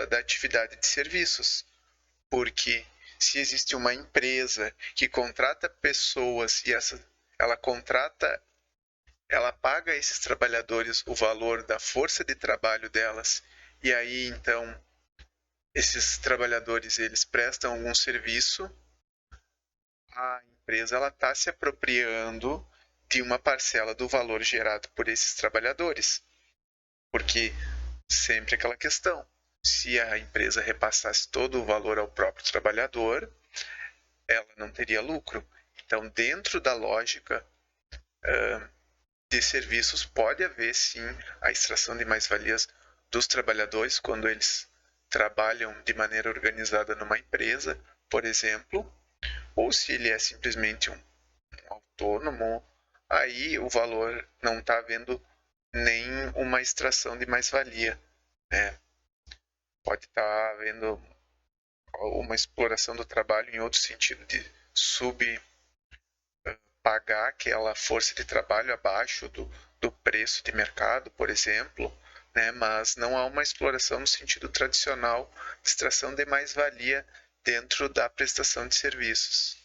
da atividade de serviços. Porque se existe uma empresa que contrata pessoas e ela paga a esses trabalhadores o valor da força de trabalho delas, e aí então esses trabalhadores eles prestam algum serviço, a empresa ela está se apropriando de uma parcela do valor gerado por esses trabalhadores. Porque sempre aquela questão, se a empresa repassasse todo o valor ao próprio trabalhador, ela não teria lucro. Então, dentro da lógica de serviços, pode haver sim a extração de mais-valias dos trabalhadores quando eles trabalham de maneira organizada numa empresa, por exemplo, ou se ele é simplesmente um autônomo, aí o valor não está havendo nem uma extração de mais-valia, né? Pode estar havendo uma exploração do trabalho em outro sentido, de subpagar aquela força de trabalho abaixo do preço de mercado, por exemplo, né? Mas não há uma exploração no sentido tradicional de extração de mais-valia dentro da prestação de serviços.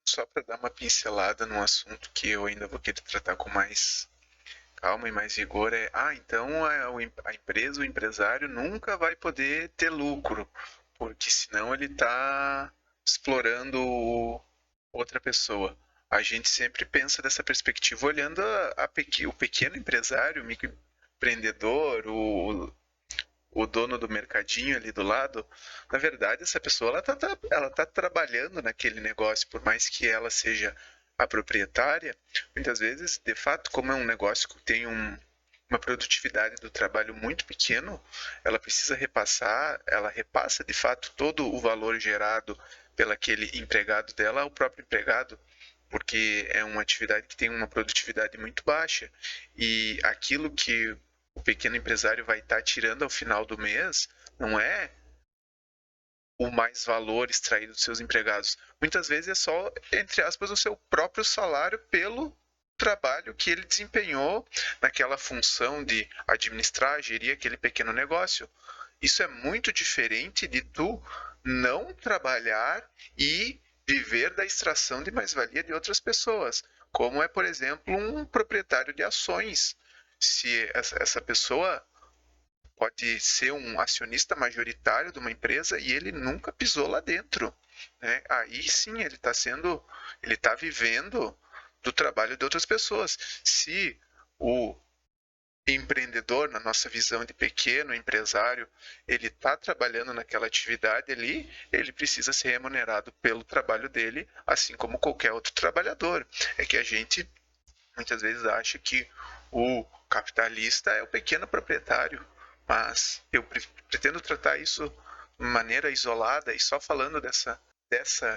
Só para dar uma pincelada num assunto que eu ainda vou querer tratar com mais calma e mais vigor, então a empresa, o empresário nunca vai poder ter lucro, porque senão ele está explorando outra pessoa. A gente sempre pensa dessa perspectiva olhando o pequeno empresário, o microempreendedor, o dono do mercadinho ali do lado. Na verdade, essa pessoa ela tá trabalhando naquele negócio, por mais que ela seja a proprietária, muitas vezes, de fato, como é um negócio que tem uma produtividade do trabalho muito pequeno, ela precisa ela repassa de fato todo o valor gerado pelo aquele empregado dela ao próprio empregado, porque é uma atividade que tem uma produtividade muito baixa, e aquilo que o pequeno empresário vai estar tirando ao final do mês não é o mais valor extraído dos seus empregados. Muitas vezes é só, entre aspas, o seu próprio salário pelo trabalho que ele desempenhou naquela função de administrar, gerir aquele pequeno negócio. Isso é muito diferente de tu não trabalhar e viver da extração de mais-valia de outras pessoas, como é, por exemplo, um proprietário de ações. Se essa pessoa pode ser um acionista majoritário de uma empresa e ele nunca pisou lá dentro, né? Aí sim ele está vivendo do trabalho de outras pessoas. Se o empreendedor, na nossa visão de pequeno empresário, ele está trabalhando naquela atividade ali, ele precisa ser remunerado pelo trabalho dele, assim como qualquer outro trabalhador. É que a gente muitas vezes acha que o capitalista é o pequeno proprietário, mas eu pretendo tratar isso de maneira isolada e só falando dessa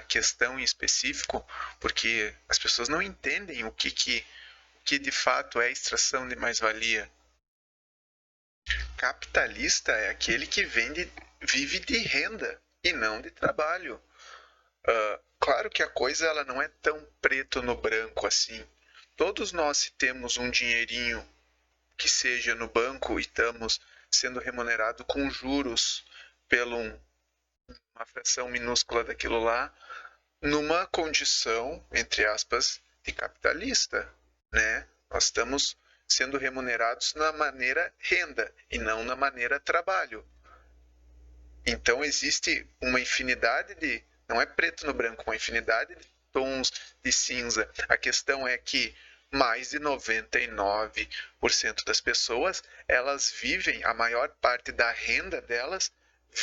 questão em específico, porque as pessoas não entendem o que de fato é extração de mais-valia. Capitalista é aquele que vive de renda e não de trabalho. Claro que a coisa ela não é tão preto no branco assim. Todos nós, se temos um dinheirinho que seja no banco e estamos sendo remunerados com juros pela uma fração minúscula daquilo lá, numa condição, entre aspas, de capitalista, né? Nós estamos sendo remunerados na maneira renda e não na maneira trabalho. Então existe uma infinidade de, não é preto no branco, uma infinidade de tons de cinza. A questão é que mais de 99% das pessoas, elas vivem, a maior parte da renda delas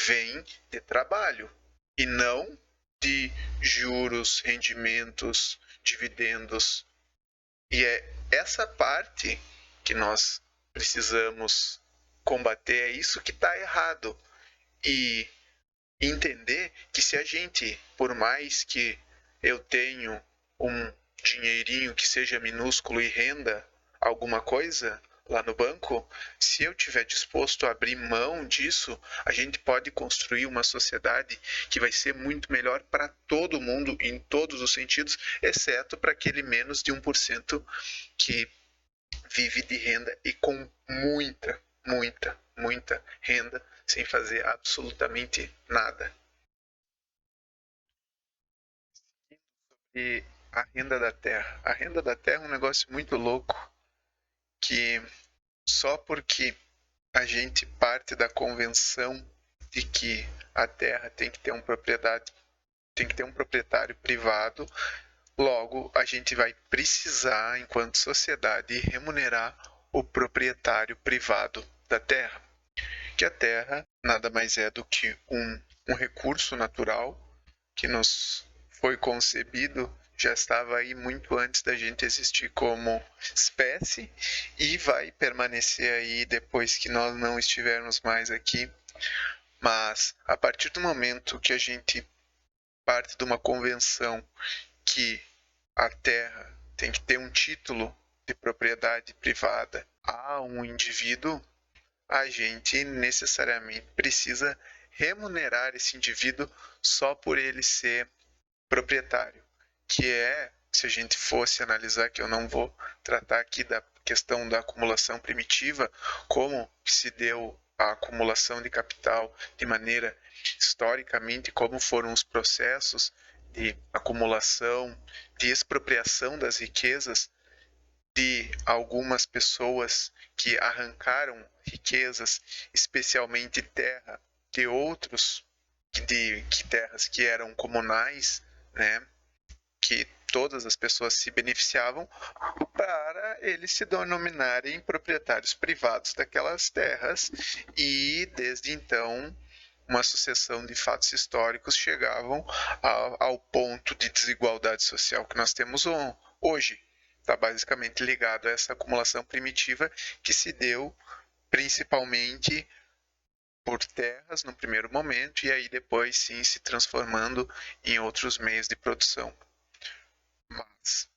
vem de trabalho e não de juros, rendimentos, dividendos. E é essa parte que nós precisamos combater, é isso que está errado. E entender que se a gente, por mais que eu tenho um dinheirinho que seja minúsculo e renda alguma coisa lá no banco, se eu tiver disposto a abrir mão disso, a gente pode construir uma sociedade que vai ser muito melhor para todo mundo em todos os sentidos, exceto para aquele menos de 1% que vive de renda e com muita renda sem fazer absolutamente nada. E a renda da terra. A renda da terra é um negócio muito louco que só porque a gente parte da convenção de que a terra tem que ter tem que ter um proprietário privado, logo a gente vai precisar, enquanto sociedade, remunerar o proprietário privado da terra. Que a terra nada mais é do que um recurso natural que nos foi concebido, já estava aí muito antes da gente existir como espécie e vai permanecer aí depois que nós não estivermos mais aqui. Mas a partir do momento que a gente parte de uma convenção que a terra tem que ter um título de propriedade privada a um indivíduo, a gente necessariamente precisa remunerar esse indivíduo só por ele ser proprietário, que é, se a gente fosse analisar, que eu não vou tratar aqui da questão da acumulação primitiva, como se deu a acumulação de capital de maneira historicamente, como foram os processos de acumulação, de expropriação das riquezas de algumas pessoas que arrancaram riquezas, especialmente terra, de outros, que terras que eram comunais, né, que todas as pessoas se beneficiavam, para eles se denominarem proprietários privados daquelas terras, e desde então uma sucessão de fatos históricos chegavam ao ponto de desigualdade social que nós temos hoje. Está basicamente ligado a essa acumulação primitiva que se deu principalmente por terras no primeiro momento e aí depois sim se transformando em outros meios de produção. Mas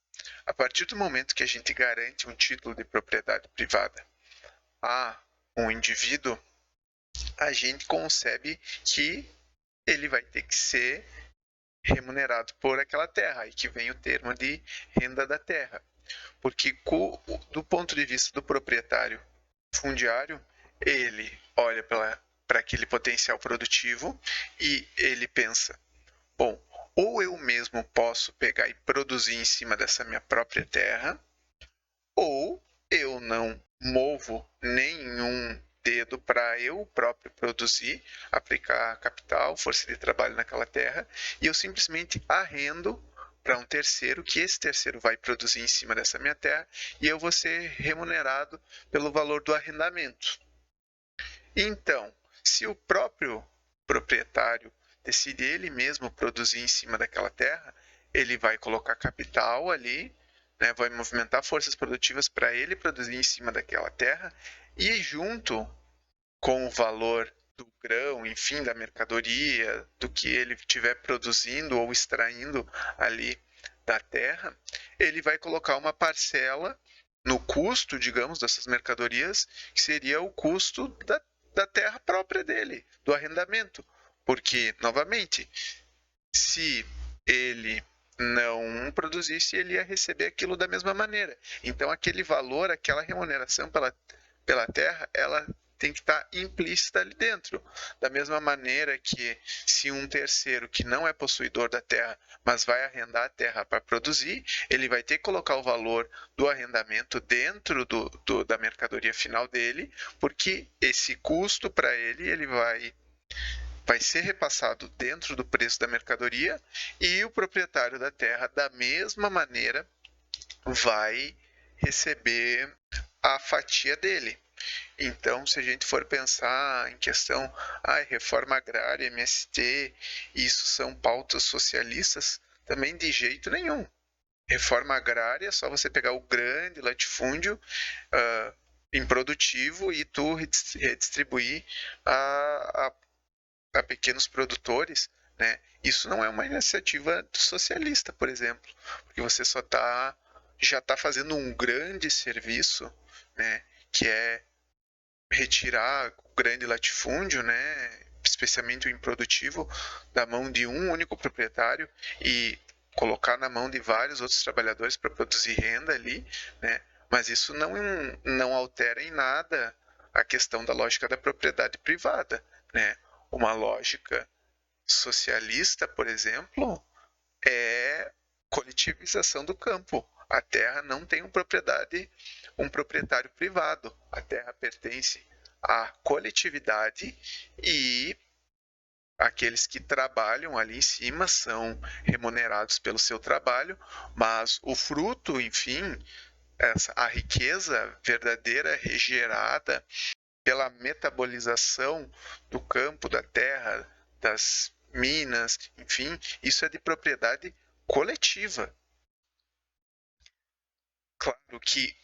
a partir do momento que a gente garante um título de propriedade privada a um indivíduo, a gente concebe que ele vai ter que ser remunerado por aquela terra, aí que vem o termo de renda da terra. Porque do ponto de vista do proprietário fundiário, ele olha para aquele potencial produtivo e ele pensa, bom, ou eu mesmo posso pegar e produzir em cima dessa minha própria terra, ou eu não movo nenhum dedo para eu próprio produzir, aplicar capital, força de trabalho naquela terra, e eu simplesmente arrendo para um terceiro, que esse terceiro vai produzir em cima dessa minha terra e eu vou ser remunerado pelo valor do arrendamento. Então, se o próprio proprietário decide ele mesmo produzir em cima daquela terra, ele vai colocar capital ali, né, vai movimentar forças produtivas para ele produzir em cima daquela terra e junto com o valor do grão, enfim, da mercadoria, do que ele estiver produzindo ou extraindo ali da terra, ele vai colocar uma parcela no custo, digamos, dessas mercadorias, que seria o custo da terra própria dele, do arrendamento. Porque, novamente, se ele não produzisse, ele ia receber aquilo da mesma maneira. Então, aquele valor, aquela remuneração pela terra, ela tem que estar implícita ali dentro. Da mesma maneira que se um terceiro que não é possuidor da terra, mas vai arrendar a terra para produzir, ele vai ter que colocar o valor do arrendamento dentro da mercadoria final dele, porque esse custo para ele vai ser repassado dentro do preço da mercadoria e o proprietário da terra, da mesma maneira, vai receber a fatia dele. Então, se a gente for pensar em questão, reforma agrária, MST, isso são pautas socialistas, também de jeito nenhum. Reforma agrária é só você pegar o grande latifúndio improdutivo e tu redistribuir a pequenos produtores, né? Isso não é uma iniciativa socialista, por exemplo, porque você já está fazendo um grande serviço, né? Que é retirar o grande latifúndio, né? Especialmente o improdutivo, da mão de um único proprietário e colocar na mão de vários outros trabalhadores para produzir renda ali, né? Mas isso não altera em nada a questão da lógica da propriedade privada, né? Uma lógica socialista, por exemplo, é coletivização do campo. A terra não tem um proprietário privado. A terra pertence à coletividade e aqueles que trabalham ali em cima são remunerados pelo seu trabalho, mas o fruto, enfim, a riqueza verdadeira regerada pela metabolização do campo, da terra, das minas, enfim, isso é de propriedade coletiva. Claro que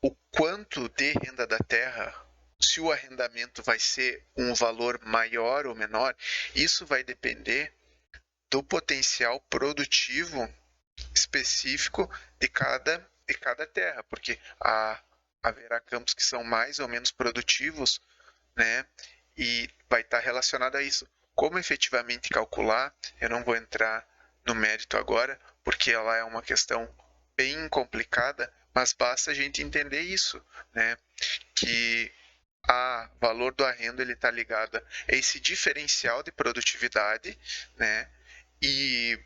o quanto de renda da terra, se o arrendamento vai ser um valor maior ou menor, isso vai depender do potencial produtivo específico de cada terra, porque haverá campos que são mais ou menos produtivos, né? E vai estar relacionado a isso. Como efetivamente calcular, eu não vou entrar no mérito agora, porque ela é uma questão bem complicada, mas basta a gente entender isso, né? Que o valor do arrendo ele está ligado a esse diferencial de produtividade, né? E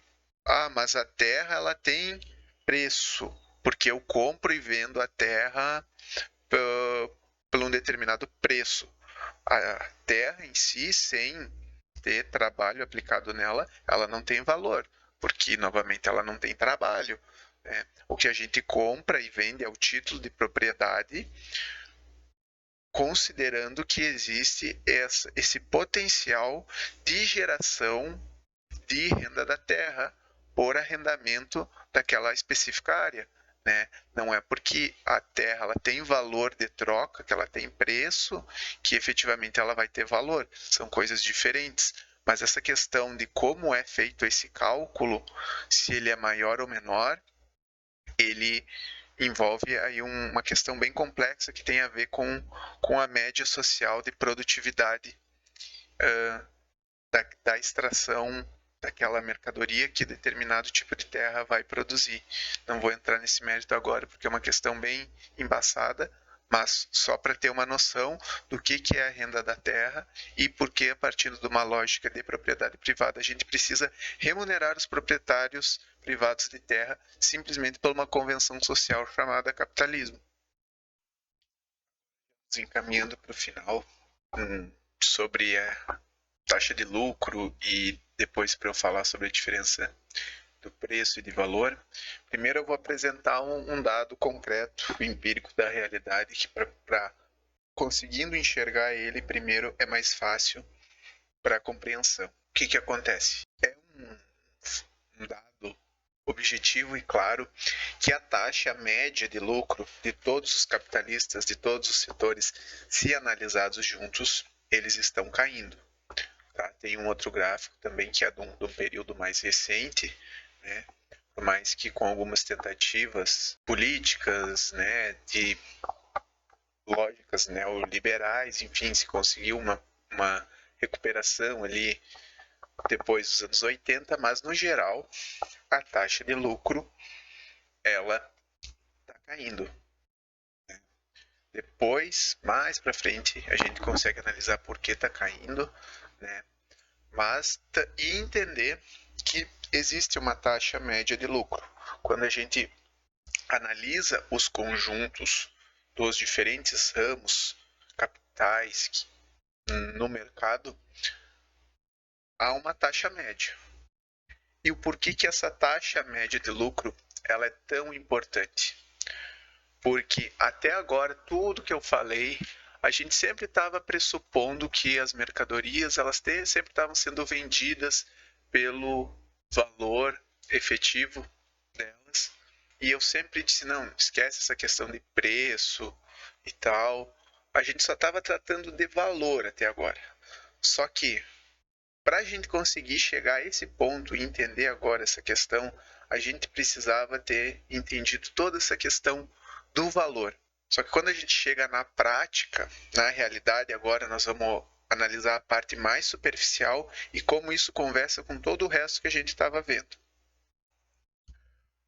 mas a terra ela tem preço, porque eu compro e vendo a terra por um determinado preço. A terra em si, sem ter trabalho aplicado nela, ela não tem valor, porque novamente ela não tem trabalho. Né? O que a gente compra e vende é o título de propriedade, considerando que existe esse potencial de geração de renda da terra por arrendamento daquela específica área. Né? Não é porque a terra ela tem valor de troca, que ela tem preço, que efetivamente ela vai ter valor. São coisas diferentes. Mas essa questão de como é feito esse cálculo, se ele é maior ou menor, ele envolve aí uma questão bem complexa que tem a ver com a média social de produtividade da extração daquela mercadoria que determinado tipo de terra vai produzir. Não vou entrar nesse mérito agora porque é uma questão bem embaçada, mas só para ter uma noção do que é a renda da terra e por que, a partir de uma lógica de propriedade privada, a gente precisa remunerar os proprietários privados de terra simplesmente por uma convenção social chamada capitalismo. Encaminhando para o final, sobre a taxa de lucro e depois para eu falar sobre a diferença do preço e de valor, primeiro eu vou apresentar um dado concreto, empírico da realidade, que para conseguindo enxergar ele primeiro é mais fácil para a compreensão. O que acontece? É um dado objetivo e claro que a taxa média de lucro de todos os capitalistas, de todos os setores, se analisados juntos, eles estão caindo. Tá? Tem um outro gráfico também que é do período mais recente, né? Por mais que com algumas tentativas políticas, né, de lógicas neoliberais, enfim, se conseguiu uma recuperação ali depois dos anos 80, mas no geral a taxa de lucro ela está caindo. Depois, mais para frente, a gente consegue analisar por que está caindo, né? Mas e entender que existe uma taxa média de lucro. Quando a gente analisa os conjuntos dos diferentes ramos capitais no mercado, há uma taxa média. E o porquê que essa taxa média de lucro ela é tão importante? Porque até agora, tudo que eu falei, a gente sempre estava pressupondo que as mercadorias elas sempre estavam sendo vendidas pelo valor efetivo delas. E eu sempre disse, não, esquece essa questão de preço e tal. A gente só estava tratando de valor até agora. Só que, para a gente conseguir chegar a esse ponto e entender agora essa questão, a gente precisava ter entendido toda essa questão do valor. Só que quando a gente chega na prática, na realidade, agora nós vamos analisar a parte mais superficial e como isso conversa com todo o resto que a gente estava vendo.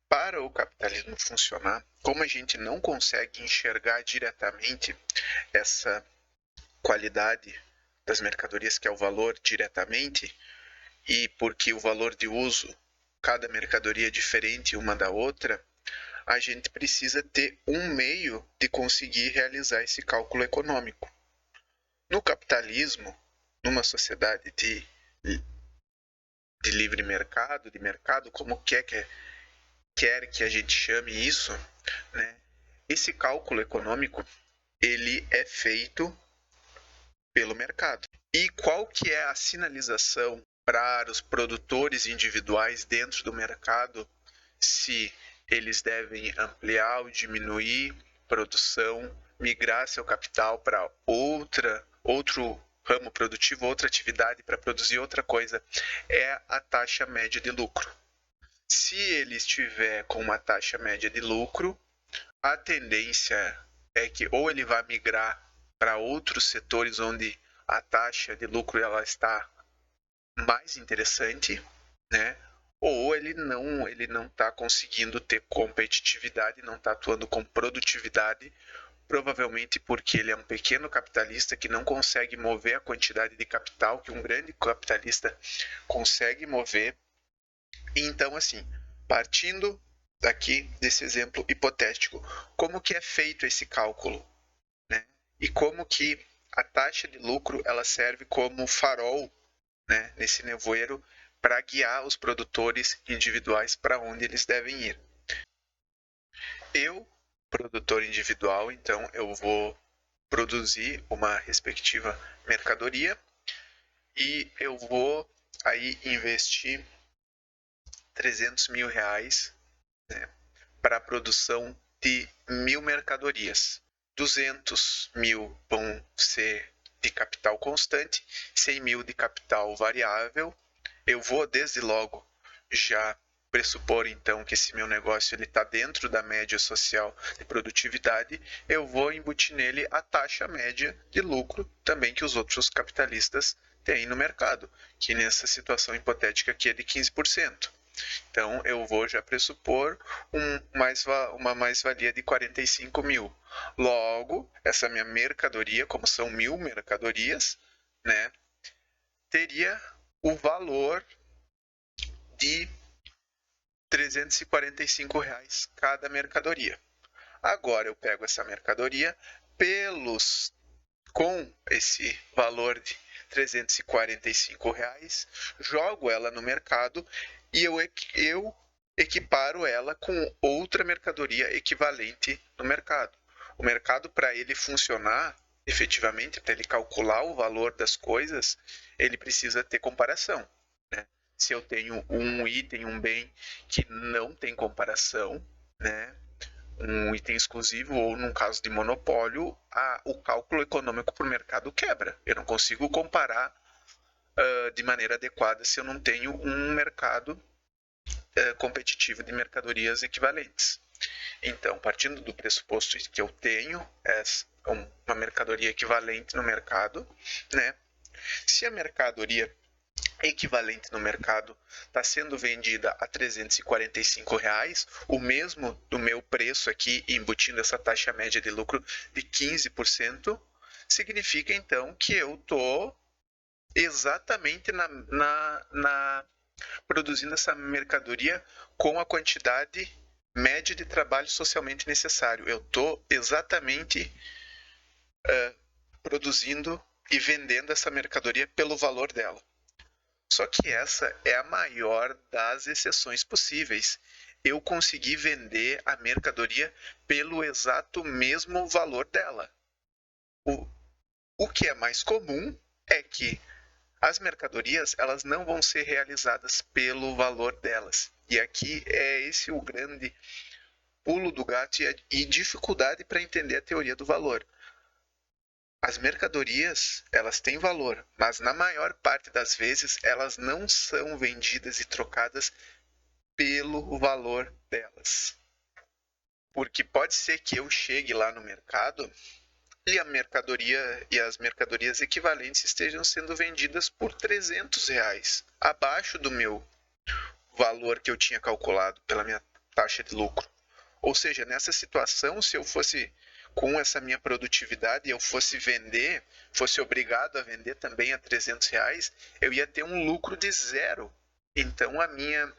Para o capitalismo funcionar, como a gente não consegue enxergar diretamente essa qualidade das mercadorias, que é o valor diretamente, e porque o valor de uso, cada mercadoria é diferente uma da outra, a gente precisa ter um meio de conseguir realizar esse cálculo econômico. No capitalismo, numa sociedade de livre mercado, de mercado, como quer que a gente chame isso, né? Esse cálculo econômico ele é feito pelo mercado. E qual que é a sinalização para os produtores individuais dentro do mercado se eles devem ampliar ou diminuir produção, migrar seu capital para outro ramo produtivo, outra atividade para produzir outra coisa? É a taxa média de lucro. Se ele estiver com uma taxa média de lucro, a tendência é que ou ele vai migrar para outros setores onde a taxa de lucro ela está mais interessante, né? Ou ele não está conseguindo ter competitividade, não está atuando com produtividade, provavelmente porque ele é um pequeno capitalista que não consegue mover a quantidade de capital que um grande capitalista consegue mover. E então, assim, partindo daqui desse exemplo hipotético, como que é feito esse cálculo, né? E como que a taxa de lucro ela serve como farol, né, nesse nevoeiro para guiar os produtores individuais para onde eles devem ir. Eu, produtor individual, então eu vou produzir uma respectiva mercadoria e eu vou aí investir 300 mil reais, né, para a produção de 1.000 mercadorias. 200 mil vão ser de capital constante, 100 mil de capital variável. Eu vou desde logo já pressupor então que esse meu negócio está dentro da média social de produtividade, eu vou embutir nele a taxa média de lucro também que os outros capitalistas têm no mercado, que nessa situação hipotética aqui é de 15%. Então eu vou já pressupor uma mais-valia de 45 mil. Logo, essa minha mercadoria, como são 1.000 mercadorias, né, teria o valor de 345 reais cada mercadoria. Agora eu pego essa mercadoria com esse valor de 345 reais, jogo ela no mercado e eu equiparo ela com outra mercadoria equivalente no mercado. O mercado, para ele funcionar efetivamente, para ele calcular o valor das coisas, ele precisa ter comparação, né? Se eu tenho um item, um bem que não tem comparação, né? Um item exclusivo ou num caso de monopólio, o cálculo econômico para o mercado quebra. Eu não consigo comparar de maneira adequada se eu não tenho um mercado competitivo de mercadorias equivalentes. Então, partindo do pressuposto que eu tenho uma mercadoria equivalente no mercado, né? Se a mercadoria equivalente no mercado está sendo vendida a R$345, o mesmo do meu preço aqui, embutindo essa taxa média de lucro de 15%, significa então que eu estou exatamente produzindo essa mercadoria com a quantidade média de trabalho socialmente necessário. Eu estou exatamente produzindo e vendendo essa mercadoria pelo valor dela. Só que essa é a maior das exceções possíveis. Eu consegui vender a mercadoria pelo exato mesmo valor dela. O que é mais comum é que as mercadorias elas não vão ser realizadas pelo valor delas. E aqui é esse o grande pulo do gato e dificuldade para entender a teoria do valor. As mercadorias, elas têm valor, mas na maior parte das vezes elas não são vendidas e trocadas pelo valor delas. Porque pode ser que eu chegue lá no mercado e a mercadoria e as mercadorias equivalentes estejam sendo vendidas por R$300, abaixo do meu valor que eu tinha calculado pela minha taxa de lucro. Ou seja, nessa situação, se eu fosse com essa minha produtividade, eu fosse vender, fosse obrigado a vender também a R$300, eu ia ter um lucro de zero. Então a minha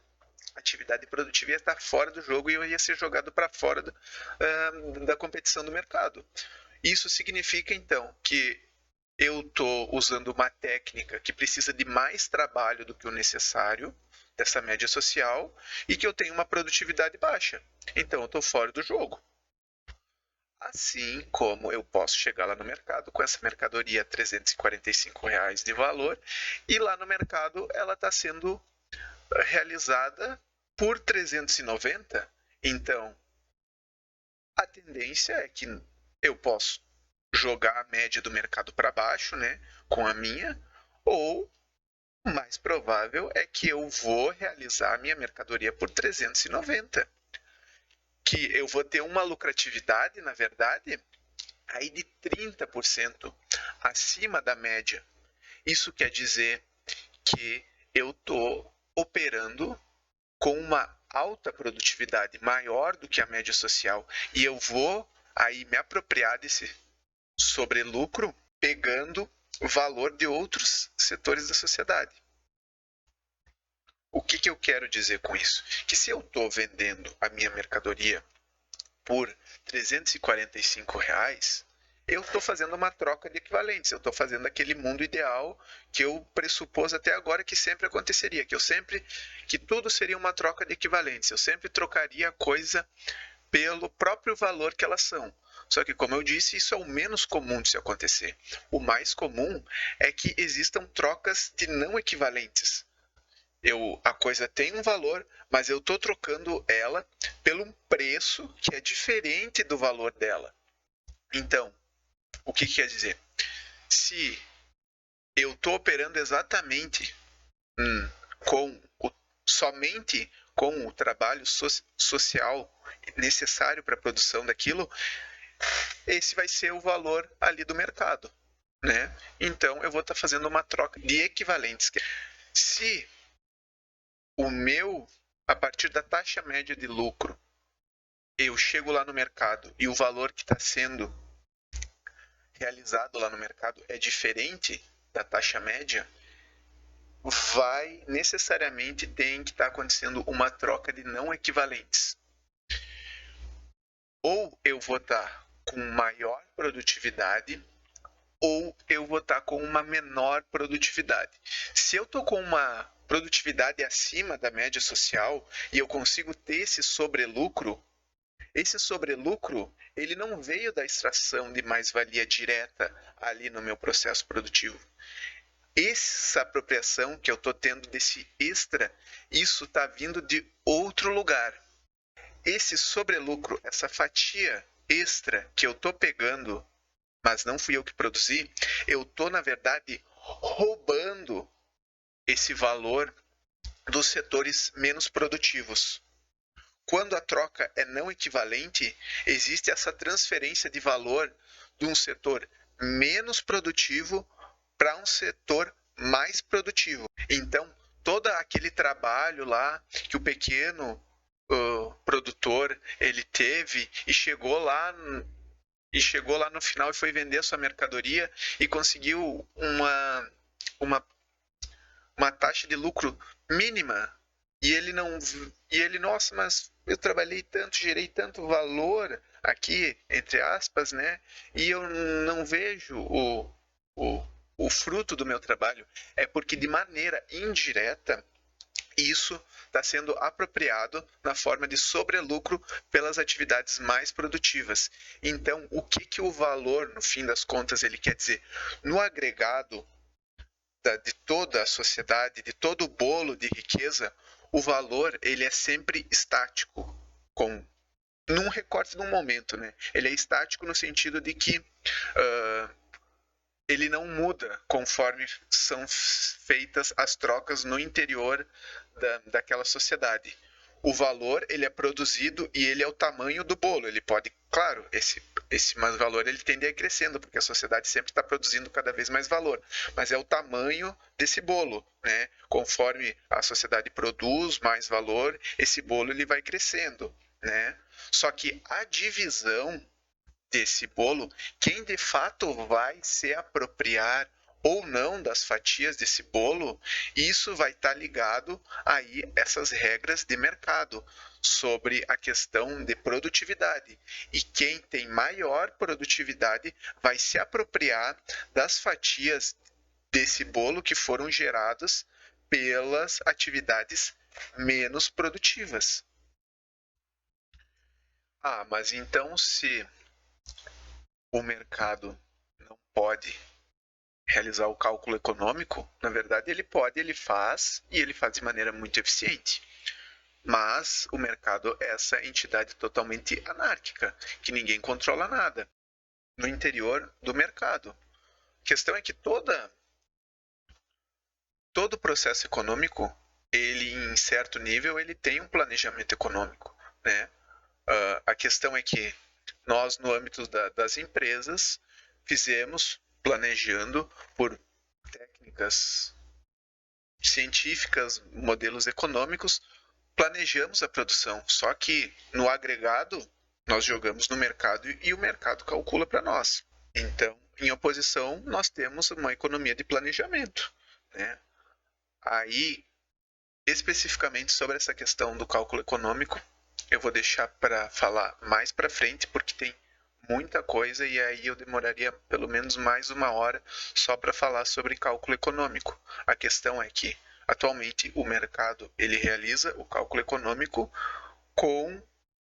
atividade produtiva ia estar fora do jogo e eu ia ser jogado para fora da competição do mercado. Isso significa então que eu estou usando uma técnica que precisa de mais trabalho do que o necessário, dessa média social, e que eu tenho uma produtividade baixa. Então eu estou fora do jogo. Assim como eu posso chegar lá no mercado com essa mercadoria a R$345 de valor e lá no mercado ela está sendo realizada por 390. Então a tendência é que eu posso jogar a média do mercado para baixo, né, com a minha, ou o mais provável é que eu vou realizar a minha mercadoria por 390. Que eu vou ter uma lucratividade, na verdade, aí de 30% acima da média. Isso quer dizer que eu estou operando com uma alta produtividade, maior do que a média social, e eu vou aí me apropriar desse sobrelucro pegando o valor de outros setores da sociedade. O que eu quero dizer com isso? Que se eu estou vendendo a minha mercadoria por R$345, eu estou fazendo uma troca de equivalentes. Eu estou fazendo aquele mundo ideal que eu pressupus até agora que sempre aconteceria, que tudo seria uma troca de equivalentes. Eu sempre trocaria a coisa pelo próprio valor que elas são. Só que, como eu disse, isso é o menos comum de se acontecer. O mais comum é que existam trocas de não equivalentes. A coisa tem um valor, mas eu estou trocando ela pelo preço que é diferente do valor dela. Então, o que quer dizer? Se eu estou operando exatamente somente com o trabalho social necessário para a produção daquilo, esse vai ser o valor ali do mercado, né? Então, eu vou estar fazendo uma troca de equivalentes. Se a partir da taxa média de lucro, eu chego lá no mercado e o valor que está sendo realizado lá no mercado é diferente da taxa média, necessariamente tem que estar acontecendo uma troca de não equivalentes. Ou eu vou estar com maior produtividade, ou eu vou estar com uma menor produtividade. Se eu estou com uma produtividade acima da média social e eu consigo ter esse sobrelucro, ele não veio da extração de mais-valia direta ali no meu processo produtivo. Essa apropriação que eu estou tendo desse extra, isso está vindo de outro lugar. Esse sobrelucro, essa fatia extra que eu estou pegando, mas não fui eu que produzi, eu estou, na verdade, roubando esse valor dos setores menos produtivos. Quando a troca é não equivalente, existe essa transferência de valor de um setor menos produtivo para um setor mais produtivo. Então, todo aquele trabalho lá que o pequeno produtor ele teve e chegou lá no final e foi vender a sua mercadoria e conseguiu uma taxa de lucro mínima e ele, nossa, mas eu trabalhei tanto, gerei tanto valor aqui, entre aspas, né? E eu não vejo o fruto do meu trabalho. É porque de maneira indireta isso está sendo apropriado na forma de sobrelucro pelas atividades mais produtivas. Então, o que o valor, no fim das contas, ele quer dizer? No agregado de toda a sociedade, de todo o bolo de riqueza, o valor ele é sempre estático, num recorte de um momento, né? Ele é estático no sentido de que ele não muda conforme são feitas as trocas no interior daquela sociedade. O valor ele é produzido e ele é o tamanho do bolo. Ele pode, claro, esse mais valor ele tende a ir crescendo, porque a sociedade sempre está produzindo cada vez mais valor. Mas é o tamanho desse bolo, né? Conforme a sociedade produz mais valor, esse bolo ele vai crescendo, né? Só que a divisão desse bolo, quem de fato vai se apropriar ou não das fatias desse bolo, isso vai estar ligado aí essas regras de mercado sobre a questão de produtividade. E quem tem maior produtividade vai se apropriar das fatias desse bolo que foram geradas pelas atividades menos produtivas. Ah, mas então se o mercado não pode realizar o cálculo econômico, na verdade ele faz e ele faz de maneira muito eficiente. Mas o mercado é essa entidade totalmente anárquica, que ninguém controla nada no interior do mercado. A questão é que todo o processo econômico, ele em certo nível, ele tem um planejamento econômico, né? A questão é que nós, no âmbito das empresas, fizemos, planejando por técnicas científicas, modelos econômicos, planejamos a produção. Só que, no agregado, nós jogamos no mercado e o mercado calcula para nós. Então, em oposição, nós temos uma economia de planejamento, né? Aí, especificamente sobre essa questão do cálculo econômico, eu vou deixar para falar mais para frente, porque tem muita coisa e aí eu demoraria pelo menos mais uma hora só para falar sobre cálculo econômico. A questão é que atualmente o mercado ele realiza o cálculo econômico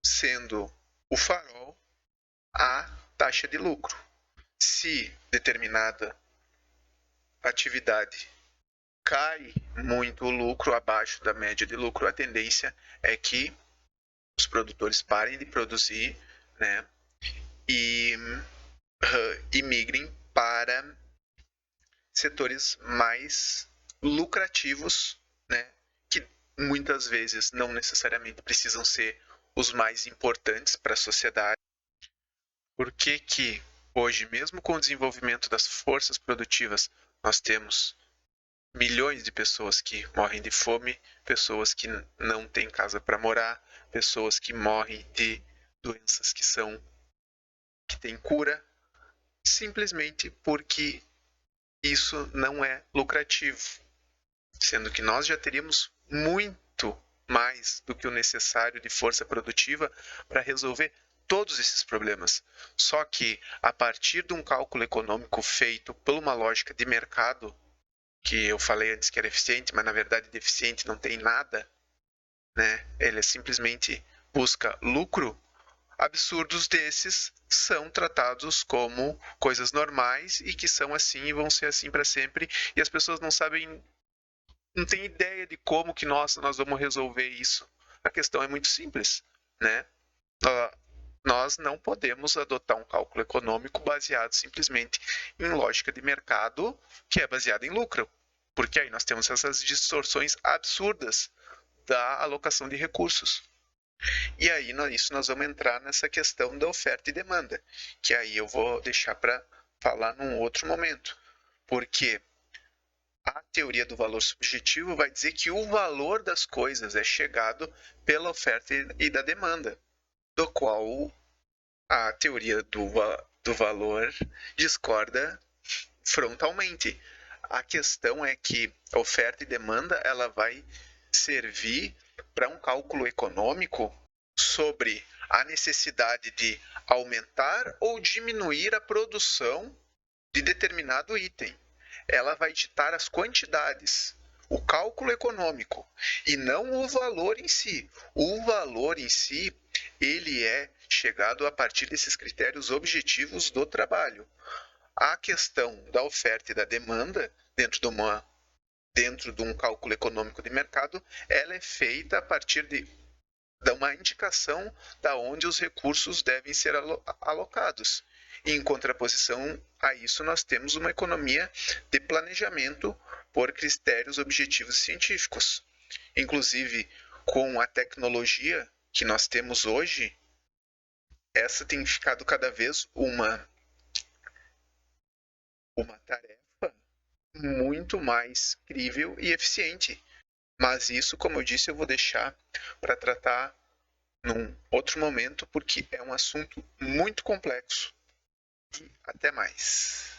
sendo o farol a taxa de lucro. Se determinada atividade cai muito o lucro abaixo da média de lucro, a tendência é que os produtores parem de produzir, né, e migrem para setores mais lucrativos, né, que muitas vezes não necessariamente precisam ser os mais importantes para a sociedade. Por que hoje, mesmo com o desenvolvimento das forças produtivas, nós temos milhões de pessoas que morrem de fome, pessoas que não têm casa para morar, pessoas que morrem de doenças que têm cura, simplesmente porque isso não é lucrativo, sendo que nós já teríamos muito mais do que o necessário de força produtiva para resolver todos esses problemas. Só que, a partir de um cálculo econômico feito por uma lógica de mercado, que eu falei antes que era eficiente, mas na verdade deficiente não tem nada, né? Ele simplesmente busca lucro. Absurdos desses são tratados como coisas normais e que são assim e vão ser assim para sempre, e as pessoas não sabem, não têm ideia de como que nós vamos resolver isso. A questão é muito simples, né? Nós não podemos adotar um cálculo econômico baseado simplesmente em lógica de mercado que é baseada em lucro, porque aí nós temos essas distorções absurdas da alocação de recursos. E aí, isso nós vamos entrar nessa questão da oferta e demanda, que aí eu vou deixar para falar num outro momento, porque a teoria do valor subjetivo vai dizer que o valor das coisas é chegado pela oferta e da demanda, do qual a teoria do valor discorda frontalmente. A questão é que a oferta e demanda ela vai servir para um cálculo econômico sobre a necessidade de aumentar ou diminuir a produção de determinado item. Ela vai ditar as quantidades, o cálculo econômico, e não o valor em si. O valor em si, ele é chegado a partir desses critérios objetivos do trabalho. A questão da oferta e da demanda, dentro de um cálculo econômico de mercado, ela é feita a partir de uma indicação da onde os recursos devem ser alocados. E em contraposição a isso, nós temos uma economia de planejamento por critérios objetivos científicos. Inclusive, com a tecnologia que nós temos hoje, essa tem ficado cada vez uma tarefa muito mais crível e eficiente. Mas isso, como eu disse, eu vou deixar para tratar num outro momento, porque é um assunto muito complexo. E até mais.